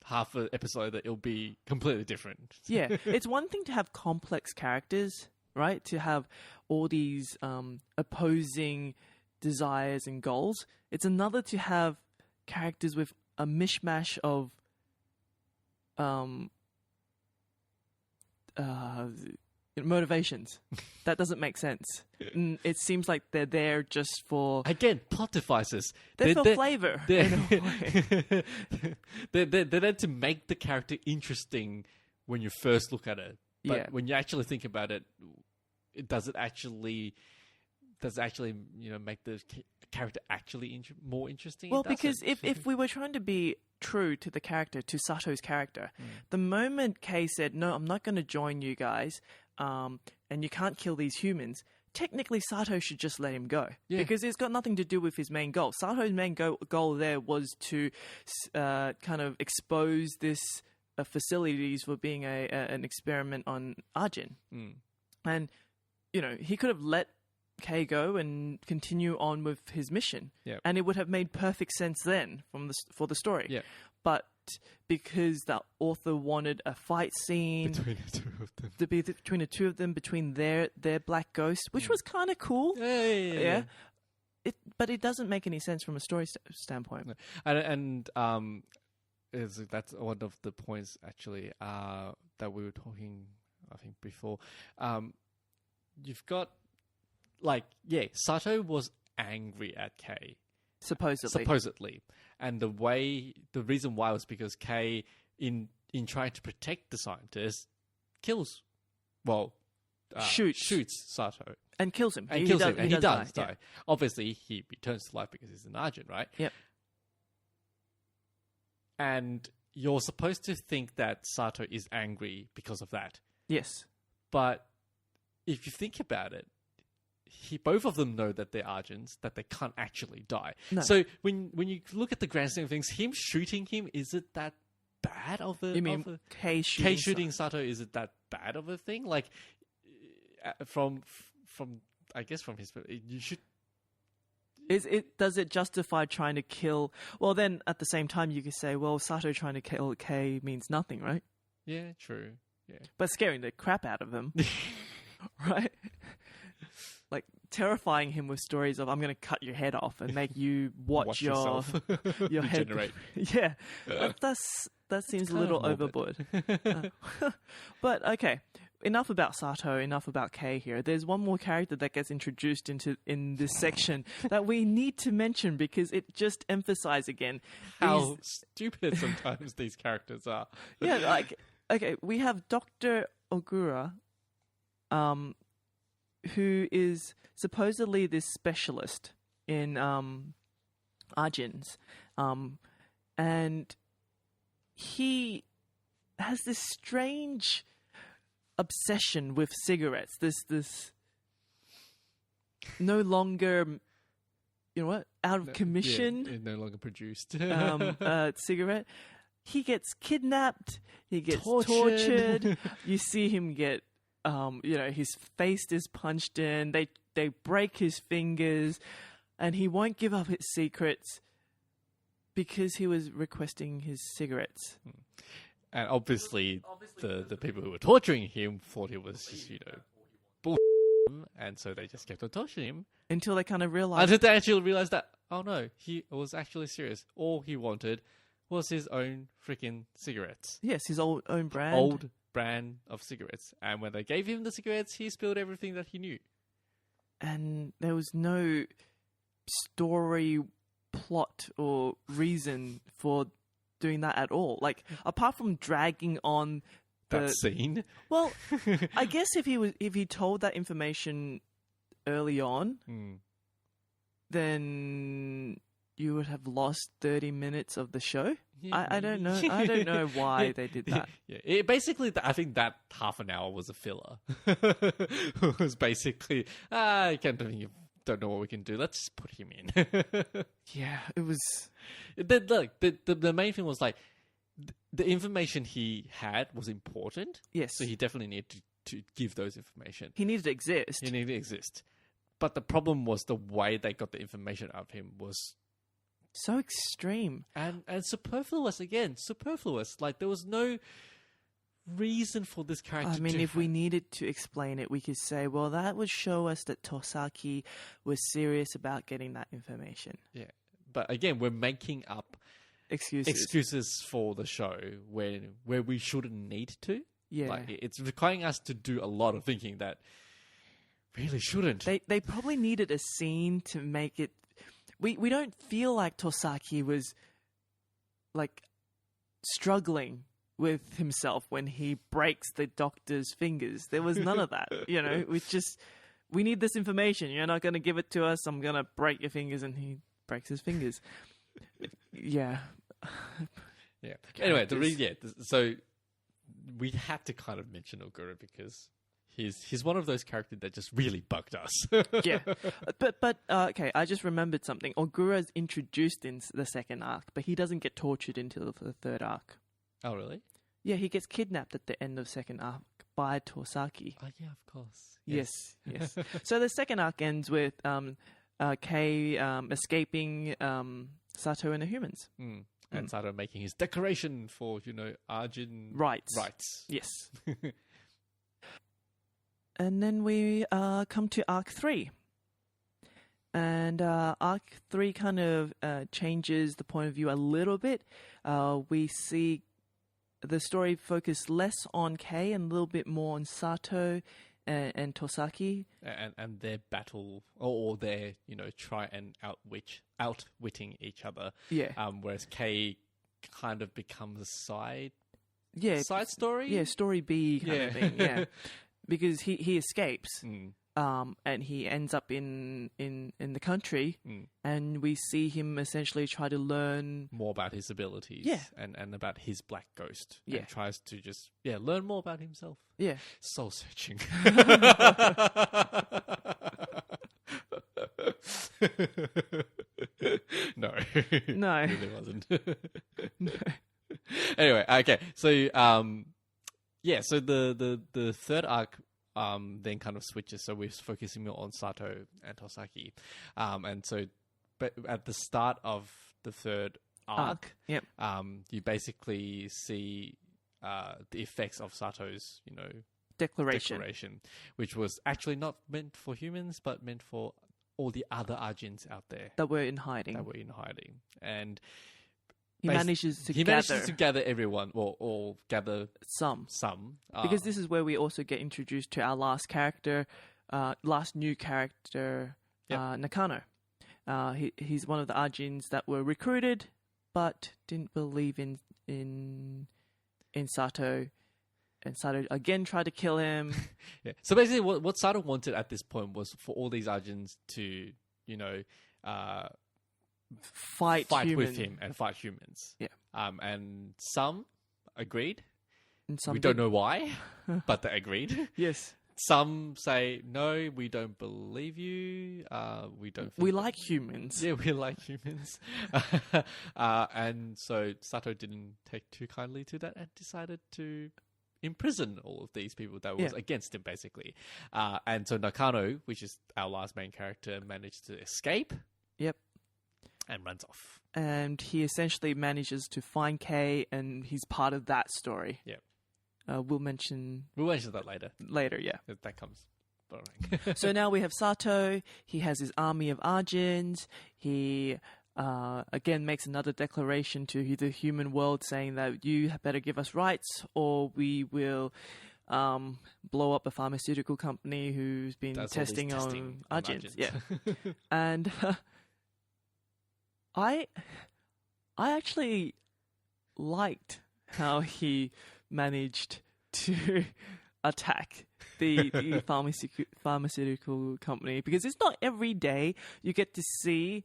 half an episode that it'll be completely different. Yeah, it's one thing to have complex characters, right? To have all these opposing desires and goals. It's another to have characters with a mishmash of motivations. That doesn't make sense. It seems like they're there just for... Again, plot devices. They're for flavor. They're there to make the character interesting when you first look at it. But when you actually think about it, does it actually make the character actually more interesting? Well, because if we were trying to be true to the character, to Sato's character, the moment Kei said, no, I'm not going to join you guys, and you can't kill these humans, technically Sato should just let him go. Yeah. Because it's got nothing to do with his main goal. Sato's main goal there was to kind of expose this facilities for being an experiment on Ajin. And, he could have let Kei go and continue on with his mission. Yep. And it would have made perfect sense then for the story. Yeah. But because the author wanted a fight scene Between the two of them. to be between the two of them, between their black ghost, which was kind of cool. Yeah. But it doesn't make any sense from a story standpoint. And that's one of the points actually that we were talking, I think, before. You've got Sato was angry at Kei. Supposedly. And the reason why was because Kei, in trying to protect the scientist, shoots Sato. And kills him. And he does die. Yeah. Obviously, he returns to life because he's an Ajin, right? Yep. And you're supposed to think that Sato is angry because of that. Yes. But if you think about it, both of them know that they're Ajins, that they can't actually die. No. So when you look at the grand scheme of things, him shooting him, is it that bad of a... You mean Kei shooting Sato, is it that bad of a thing? Like, from I guess from his... You should... Does it justify trying to kill... Well, then, at the same time, you could say, well, Sato trying to kill Kei means nothing, right? Yeah, true. Yeah. But scaring the crap out of him. Right? Like, terrifying him with stories of, I'm going to cut your head off and make you watch your head... Regenerate. Yeah. That seems a little overboard. But, okay. Enough about Sato, enough about Kei here. There's one more character that gets introduced in this section that we need to mention because it just emphasizes again how stupid sometimes these characters are. Yeah, like, okay, we have Dr. Ogura, who is supposedly this specialist in Ajins, and he has this strange obsession with cigarettes. This no longer, out of commission. Yeah, no longer produced. Cigarette. He gets kidnapped. He gets tortured. You see him get, his face is punched in. They break his fingers, and he won't give up his secrets because he was requesting his cigarettes. And obviously, the people who were torturing him thought it was just, bullshit. And so they just kept on torturing him. Until they kind of realized... Until they actually realized that, oh no, he was actually serious. All he wanted was his own freaking cigarettes. Yes, his own brand. Old brand of cigarettes. And when they gave him the cigarettes, he spilled everything that he knew. And there was no story, plot, or reason for doing that at all. Like, apart from dragging on that scene. Well, I guess if he told that information early on, then you would have lost 30 minutes of the show. Yeah. I don't know. I don't know why they did that. Yeah, basically, I think that half an hour was a filler. It was basically, I can't believe don't know what we can do. Let's just put him in. Yeah, it was. The main thing was like the information he had was important. Yes, so he definitely needed to give those information. He needed to exist. He needed to exist. But the problem was the way they got the information out of him was so extreme and superfluous. Again, superfluous. Like there was no reason for this character. I mean, if we needed to explain it, we could say, well, that would show us that Tosaki was serious about getting that information. Yeah. But again, we're making up excuses for the show where we shouldn't need to. Yeah. Like, it's requiring us to do a lot of thinking that really shouldn't. They probably needed a scene to make it... We don't feel like Tosaki was like struggling with himself when he breaks the doctor's fingers. There was none of that, we need this information. You're not going to give it to us. I'm going to break your fingers, and he breaks his fingers. Yeah. Yeah. Anyway, so we had to kind of mention Ogura because he's one of those characters that just really bugged us. Yeah. But okay, I just remembered something. Ogura is introduced in the second arc, but he doesn't get tortured until the third arc. Oh, really? Yeah, he gets kidnapped at the end of second arc by Tosaki. Oh yeah, of course. Yes. So the second arc ends with Kei escaping Sato and the humans. And Sato making his declaration for, Ajin rights. Yes. And then we come to arc 3. And arc 3 kind of changes the point of view a little bit. We see the story focus less on Kei and a little bit more on Sato and Tosaki. And their battle, or their, try and outwitting each other. Yeah. Whereas Kei kind of becomes a side story? Yeah, story B kind of thing, yeah. Because he escapes. And he ends up in the country, and we see him essentially try to learn more about his abilities, and about his black ghost, and tries to just learn more about himself. Yeah, soul searching. No, it really wasn't. No. Anyway, okay, so so the third arc then kind of switches, so we're focusing more on Sato and Tosaki, and so, but at the start of the third arc, you basically see the effects of Sato's, declaration, which was actually not meant for humans, but meant for all the other Ajins out there that were in hiding, and he manages to gather everyone, or gather some. Because this is where we also get introduced to our last new character, Nakano. He's one of the Ajins that were recruited, but didn't believe in Sato, and Sato again tried to kill him. So basically, what Sato wanted at this point was for all these Ajins to, fight with him and fight humans. Yeah. And some agreed. And some we don't know why, but they agreed. Yes. Some say, no, we don't believe you. We like humans. Yeah, we like humans. And so Sato didn't take too kindly to that and decided to imprison all of these people that was against him, basically. And so Nakano, which is our last main character, managed to escape. Yep. And runs off. And he essentially manages to find Kei, and he's part of that story. Yep. We'll mention that later. Later, yeah. That comes. So now we have Sato. He has his army of Ajins. He again makes another declaration to the human world, saying that you better give us rights, or we will blow up a pharmaceutical company who's been testing on Ajins. Yeah. And I actually liked how he managed to attack the pharmaceutical company, because it's not every day you get to see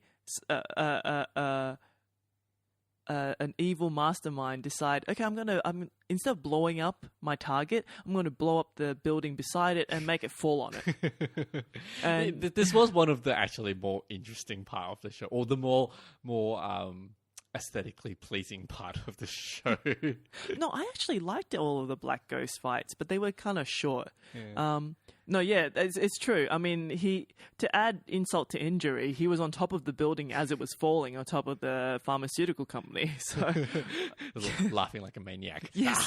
an evil mastermind decide, okay, I'm instead of blowing up my target, I'm going to blow up the building beside it and make it fall on it. And this was one of the actually more interesting part of the show, or the more aesthetically pleasing part of the show. No, I actually liked all of the Black Ghost fights, but they were kind of short. Yeah. It's true. I mean, to add insult to injury, he was on top of the building as it was falling on top of the pharmaceutical company. So laughing like a maniac. Yes.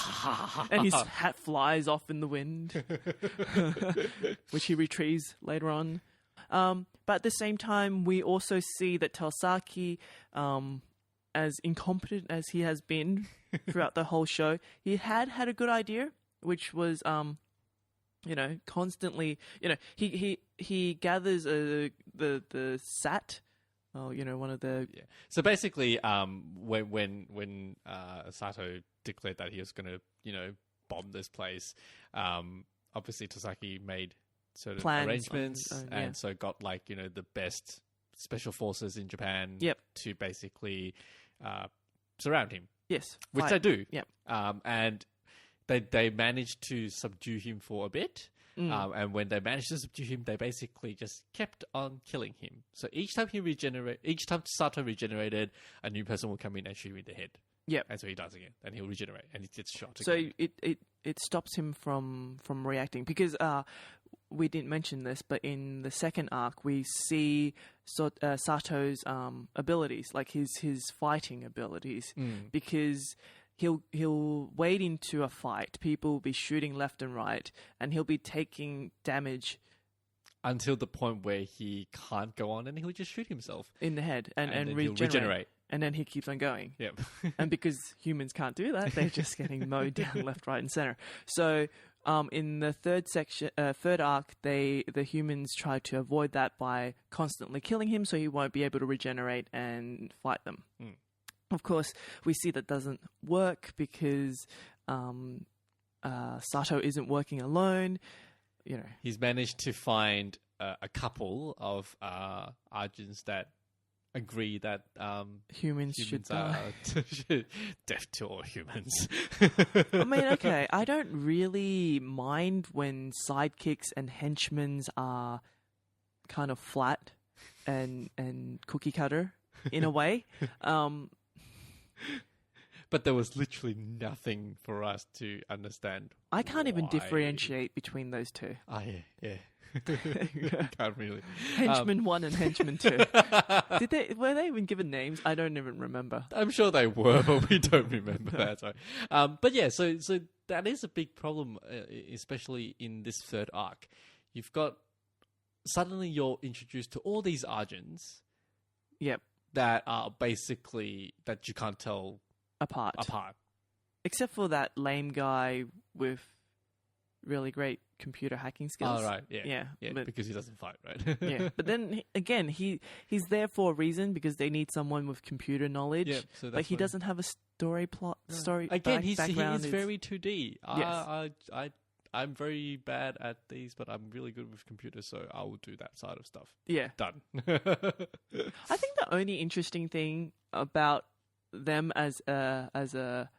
And his hat flies off in the wind, which he retrieves later on. But at the same time, we also see that Tosaki, as incompetent as he has been throughout the whole show, he had a good idea, which was, constantly, he gathers the sat, one of the... Yeah. So basically, when Sato declared that he was going to, bomb this place, obviously Tosaki made certain plans arrangements and so got the best special forces in Japan to basically surround him. Yes. Which they do. Yep. And they managed to subdue him for a bit. And when they managed to subdue him, they basically just kept on killing him. So each time Sato regenerated, a new person will come in and shoot him in the head. Yep. And so he dies again, and he'll regenerate, and he gets shot So again. it stops him from reacting because we didn't mention this, but in the second arc we see Sato's abilities, like his fighting abilities, because he'll wade into a fight. People will be shooting left and right, and he'll be taking damage Until the point where he can't go on, and he'll just shoot himself. in the head and then he'll regenerate. And then he keeps on going. Yep. And because humans can't do that, they're just getting mowed down left, right, and center. So in the third arc, the humans try to avoid that by constantly killing him, so he won't be able to regenerate and fight them. Of course, we see that doesn't work because Sato isn't working alone. You know, He's managed to find a couple of Ajins that agree that humans should die. Death to all humans. I mean, okay, I don't really mind when sidekicks and henchmen are kind of flat and cookie cutter in a way. But there was literally nothing for us to understand. I can't even why. differentiate between those two. Oh, yeah. Can't really. Henchman 1 and Henchman 2. Were they even given names? I don't even remember. I'm sure they were, but we don't remember that. Sorry. But yeah, so that is a big problem, especially in this third arc. You've got suddenly you're introduced to all these Ajins. Yep. That are basically that you can't tell Apart. Except for that lame guy with really great computer hacking skills. Oh, right. Yeah. But, because he doesn't fight, right? yeah. But then, again, he's there for a reason because they need someone with computer knowledge. Yeah, so that's but he why- doesn't have a story plot. Story Again, he background. is very 2D. Yes. I'm very bad at these, but I'm really good with computers, so I will do that side of stuff. Yeah. Done. I think the only interesting thing about them as a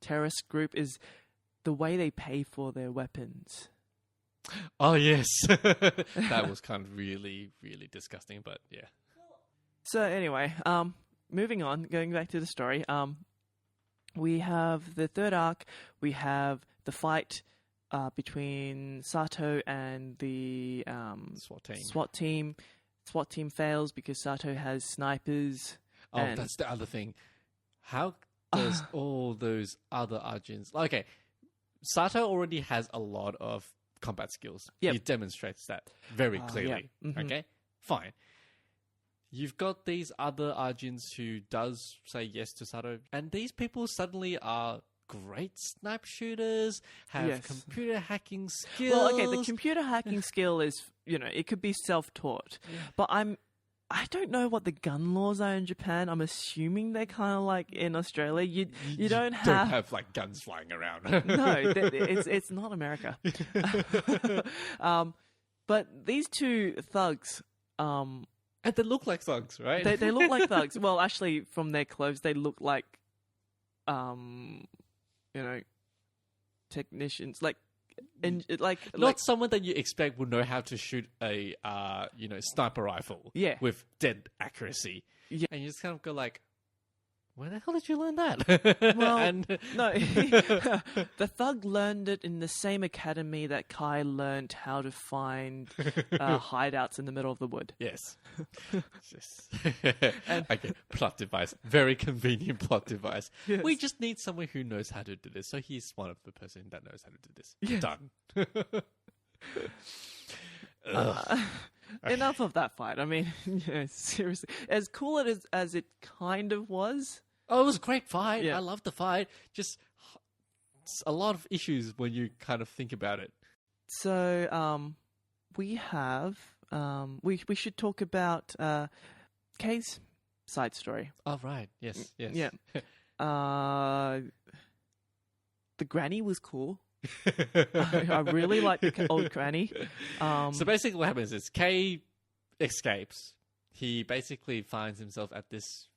terrorist group is the way they pay for their weapons. Oh, yes. That was kind of really, really disgusting, but yeah. So anyway, moving on, going back to the story, we have the third arc. We have the fight between Sato and the SWAT team. SWAT team fails because Sato has snipers. Oh, that's the other thing. How does all those other Ajins... Okay, Sato already has a lot of combat skills. Yep. He demonstrates that very clearly. Yeah. Mm-hmm. Okay, fine. You've got these other Ajins who does say yes to Sato, and these people suddenly are great snipe shooters, have computer hacking skills. Well, okay, the computer hacking skill is, it could be self-taught. Yeah. But I don't know what the gun laws are in Japan. I'm assuming they're kind of like in Australia. You don't have like guns flying around. No, it's not America. But these two thugs, and they look like thugs, right? They look like thugs. Well, actually, from their clothes, they look like, technicians, not someone that you expect will know how to shoot a sniper rifle with dead accuracy. Yeah. And you just kind of go like, where the hell did you learn that? Well, no. The thug learned it in the same academy that Kai learned how to find hideouts in the middle of the wood. Yes. Okay, plot device. Very convenient plot device. Yes. We just need someone who knows how to do this. So he's one of the person that knows how to do this. Yes. Done. Enough of that fight. I mean, seriously. As cool as it kind of was. Oh, it was a great fight. Yeah. I loved the fight. Just a lot of issues when you kind of think about it. So, we have... we should talk about Kay's side story. Oh, right. Yes. Yeah. The granny was cool. I really like the old granny. So basically what happens is Kay escapes. He basically finds himself at this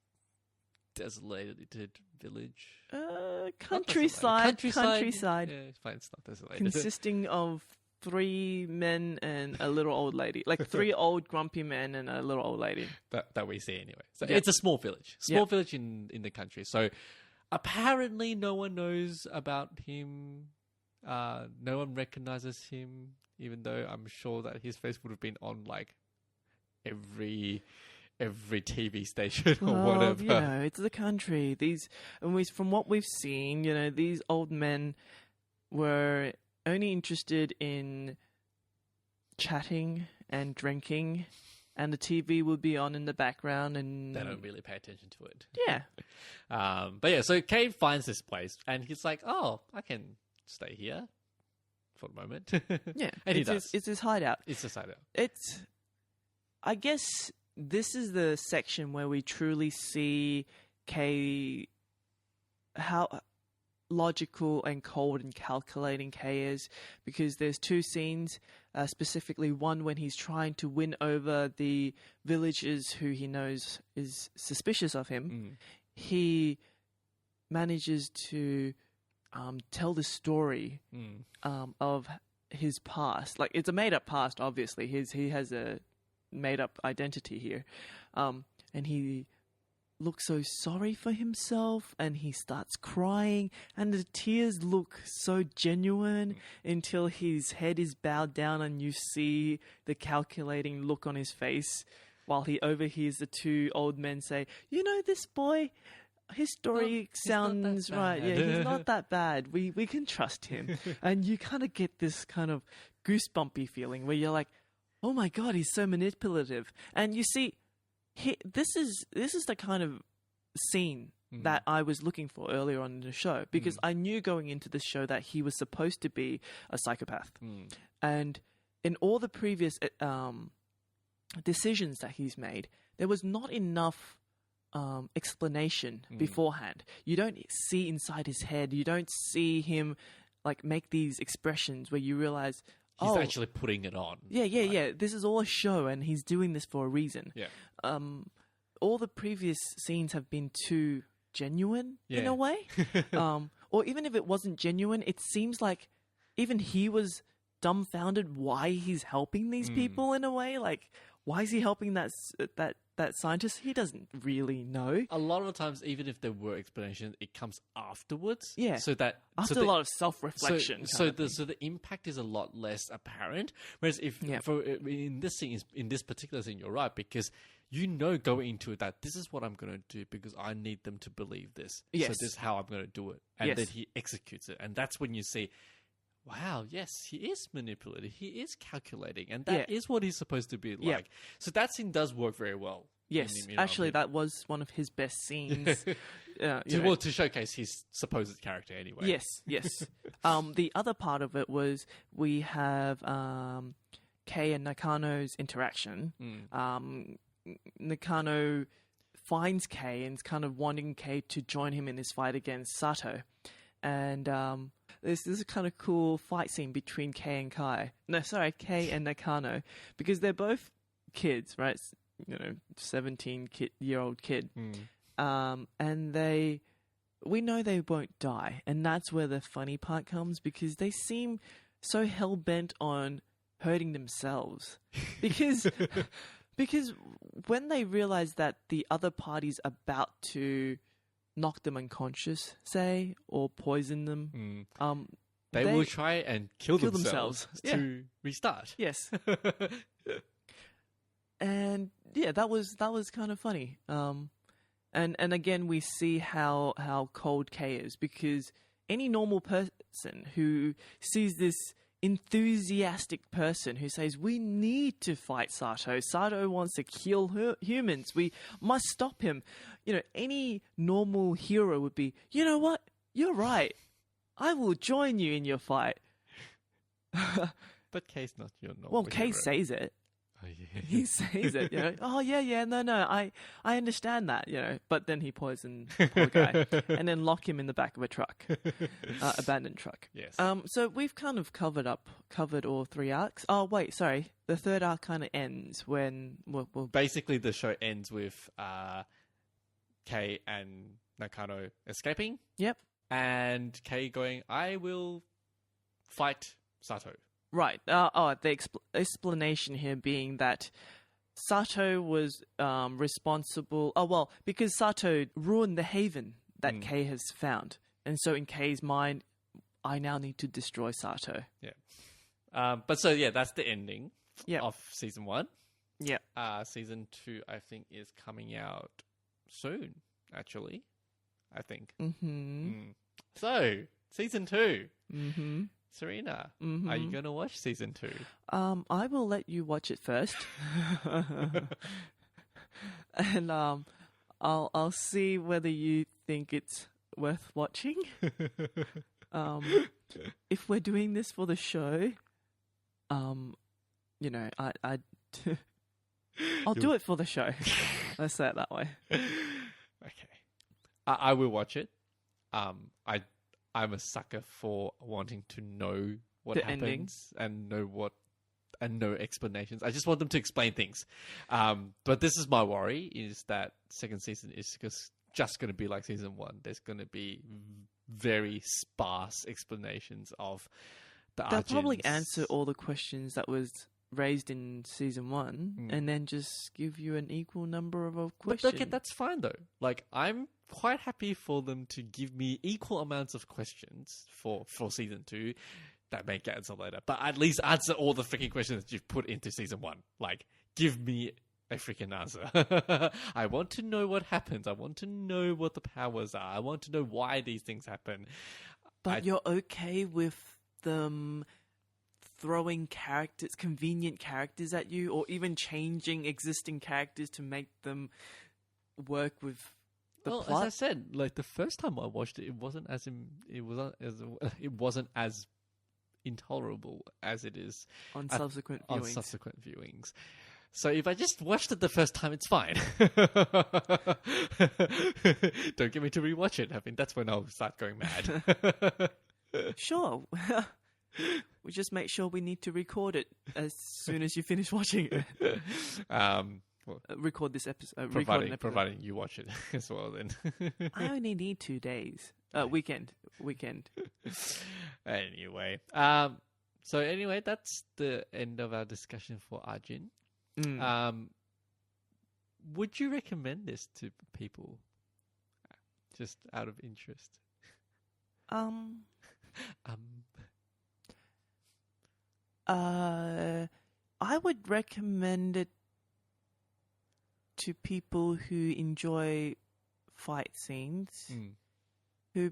desolated village. Countryside. Yeah, it's fine. It's not desolated. Consisting of three men and a little old lady, like three old grumpy men and a little old lady that we see anyway. So Yep. it's a small village, Yep. village in the country. So apparently, no one knows about him. No one recognizes him, even though I'm sure that his face would have been on like every TV station or Well, whatever. you know, it's the country. From what we've seen, you know, these old men were only interested in chatting and drinking, and the TV would be on in the background, and They don't really pay attention to it. yeah, But yeah, so Kay finds this place, and he's like, "Oh, I can stay here for a moment." yeah. And he it's does. It's his hideout. It's just like that. I guess this is the section where we truly see Kay, how logical and cold and calculating Kay is, because there's two scenes, specifically one when he's trying to win over the villagers who he knows is suspicious of him. He manages to tell the story of his past. Like, it's a made-up past, obviously. He has a made-up identity here. And he looks so sorry for himself, and he starts crying, and the tears look so genuine until his head is bowed down and you see the calculating look on his face while he overhears the two old men say, "You know, this boy, his story sounds right. Yeah, he's not that bad. We can trust him." And you kind of get this kind of goosebumpy feeling where you're like, "Oh my God, he's so manipulative." And you see, this is the kind of scene that I was looking for earlier on in the show, because I knew going into the show that he was supposed to be a psychopath. And in all the previous decisions that he's made, there was not enough explanation beforehand. You don't see inside his head. You don't see him like make these expressions where you realize, He's actually putting it on. Yeah. This is all a show, and he's doing this for a reason. Yeah. All the previous scenes have been too genuine in Yeah. a way. Or even if it wasn't genuine, it seems like even he was dumbfounded why he's helping these people in a way. Like, why is he helping that scientist? He doesn't really know. A lot of the times, even if there were explanations, it comes afterwards. Yeah. So that After a lot of self-reflection. So the impact is a lot less apparent. Whereas in this particular scene, you're right, because you know going into it that this is what I'm going to do because I need them to believe this. Yes. So this is how I'm going to do it, and Yes. then he executes it, and that's when you see, wow, yes, he is manipulative. He is calculating, and that is what he's supposed to be like. Yeah. So that scene does work very well. Yes, actually, that was one of his best scenes. To showcase his supposed character, anyway. Yes. The other part of it was we have Kei and Nakano's interaction. Nakano finds Kei and is kind of wanting Kei to join him in this fight against Sato. And there's this kind of cool fight scene between Kei and Nakano, because they're both kids, right? You know, 17-year-old kid. And we know they won't die. And that's where the funny part comes, because they seem so hell-bent on hurting themselves. Because when they realize that the other party's about to knock them unconscious, say, or poison them, they will try and kill themselves Yeah. to restart. Yes. And yeah, that was kind of funny. And again, we see how cold Kei is, because any normal person who sees this enthusiastic person who says, "We need to fight Sato. Sato wants to kill humans. We must stop him." You know, any normal hero would be, "You know what? You're right. I will join you in your fight." But Kei's not your normal Well, Kei hero. says it. Oh, yeah. He says it, you know. "Oh, yeah, no, I understand that, you know." But then he poisoned the poor guy and then lock him in the back of a truck, abandoned truck. Yes. So we've kind of covered all three arcs. Oh, wait, sorry. The third arc kind of ends when Basically, the show ends with Kei and Nakano escaping. Yep. And Kei going, "I will fight Sato." Right. The explanation here being that Sato was responsible. Oh, well, because Sato ruined the haven that Kei has found. And so in Kei's mind, I now need to destroy Sato. Yeah. But so, yeah, that's the ending Yep. of season 1. Yeah. Season 2, I think, is coming out soon, actually. I think. Mm-hmm. So, season 2. Mm-hmm. Serena, Mm-hmm. are you going to watch season 2? I will let you watch it first. And I'll see whether you think it's worth watching. If we're doing this for the show, you know, I'll do it for the show. Let's say it that way. Okay. I will watch it. I'm a sucker for wanting to know what The happens and know explanations. I just want them to explain things. But this is my worry: is that second season is just going to be like season 1. There's going to be very sparse explanations of the. They'll probably answer all the questions that was raised in season 1, and then just give you an equal number of questions. But look, that's fine though. Like, I'm quite happy for them to give me equal amounts of questions for season 2 that may get answered later, but at least answer all the freaking questions that you've put into season 1. Like, give me a freaking answer. I want to know what happens. I want to know what the powers are. I want to know why these things happen. But you're okay with them throwing convenient characters at you, or even changing existing characters to make them work with the plot? As I said, like the first time I watched it, it wasn't as intolerable as it is on subsequent viewings. So if I just watched it the first time, it's fine. Don't get me to rewatch it. I mean, that's when I'll start going mad. Sure. We just make sure we need to record it as soon as you finish watching it. Record this episode. Providing you watch it as well, then. I only need 2 days. Weekend. Anyway, so anyway, that's the end of our discussion for Ajin. Would you recommend this to people? Just out of interest. I would recommend it to people who enjoy fight scenes, who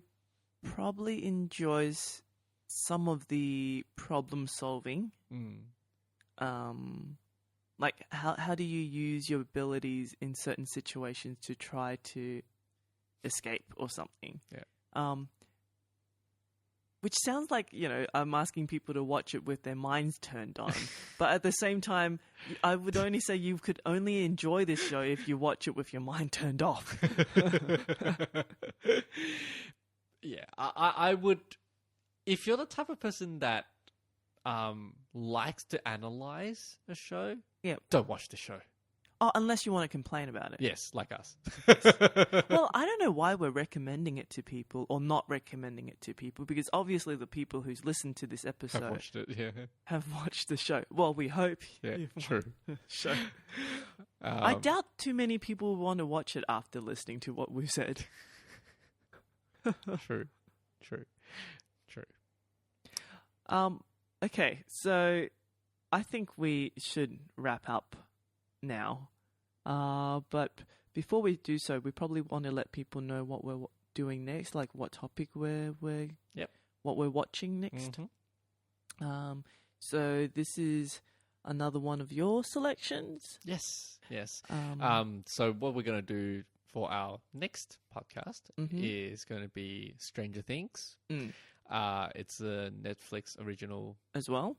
probably enjoys some of the problem solving. Like how do you use your abilities in certain situations to try to escape or something? Yeah. Which sounds like, you know, I'm asking people to watch it with their minds turned on. But at the same time, I would only say you could only enjoy this show if you watch it with your mind turned off. Yeah, I would... If you're the type of person that likes to analyze a show, don't watch the show. Oh, unless you want to complain about it. Yes, like us. Well, I don't know why we're recommending it to people or not recommending it to people, because obviously the people who's listened to this episode Have watched it, have watched the show. Well, we hope. Yeah, true. Show. I doubt too many people want to watch it after listening to what we've said. True. Okay, so I think we should wrap up now. But before we do so, we probably want to let people know what we're doing next, like what topic what we're watching next. So this is another one of your selections. Yes. So what we're going to do for our next podcast is going to be Stranger Things. It's a Netflix original as well.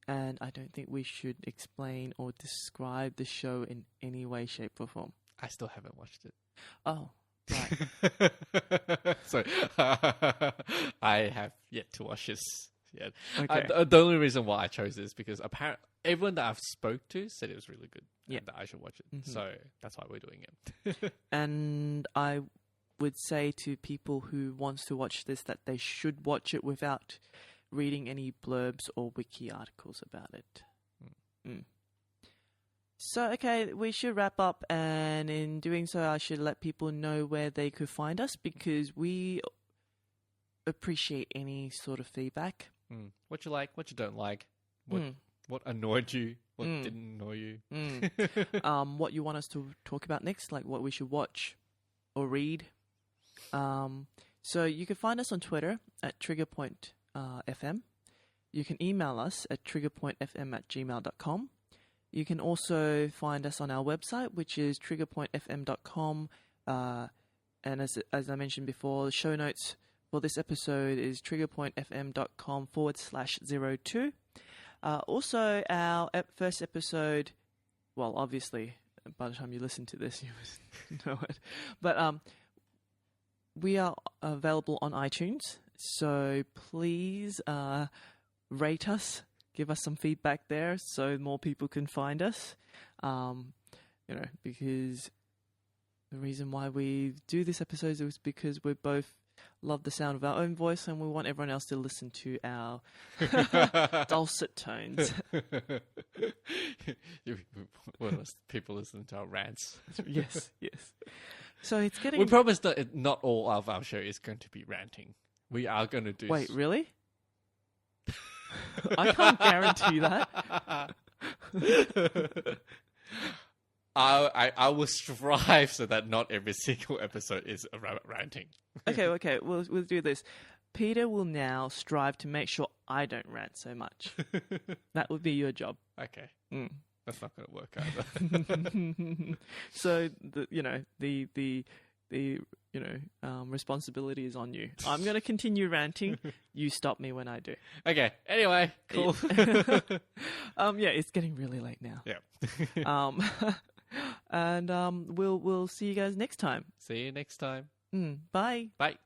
And I don't think we should explain or describe the show in any way, shape, or form. I still haven't watched it. Oh, right. So I have yet to watch this yet. Okay. The only reason why I chose this is because apparently everyone that I've spoke to said it was really good. Yeah. And that I should watch it. So that's why we're doing it. And I would say to people who wants to watch this that they should watch it without reading any blurbs or wiki articles about it. So, okay, we should wrap up, and in doing so, I should let people know where they could find us, because we appreciate any sort of feedback. What you like, what you don't like, what annoyed you, what didn't annoy you. What you want us to talk about next, like what we should watch or read. So you can find us on Twitter at triggerpointfm. You can email us at triggerpointfm@gmail.com. You can also find us on our website, which is triggerpointfm.com. And as I mentioned before, the show notes for this episode is triggerpointfm.com/02. Also, our first episode, well, obviously, by the time you listen to this, you must know it. But we are available on iTunes, so please rate us. Give us some feedback there so more people can find us. Because the reason why we do this episode is because we both love the sound of our own voice, and we want everyone else to listen to our dulcet tones. People listen to our rants. Yes. So it's getting... We promise that not all of our show is going to be ranting. We are going to do... Wait, really? I can't guarantee that. I will strive so that not every single episode is ranting. Okay. We'll do this. Peter will now strive to make sure I don't rant so much. That would be your job. Okay. That's not going to work either. So the responsibility is on you. I'm going to continue ranting. You stop me when I do. Okay. Anyway, cool. It's getting really late now. Yeah. And we'll see you guys next time. See you next time. Bye. Bye.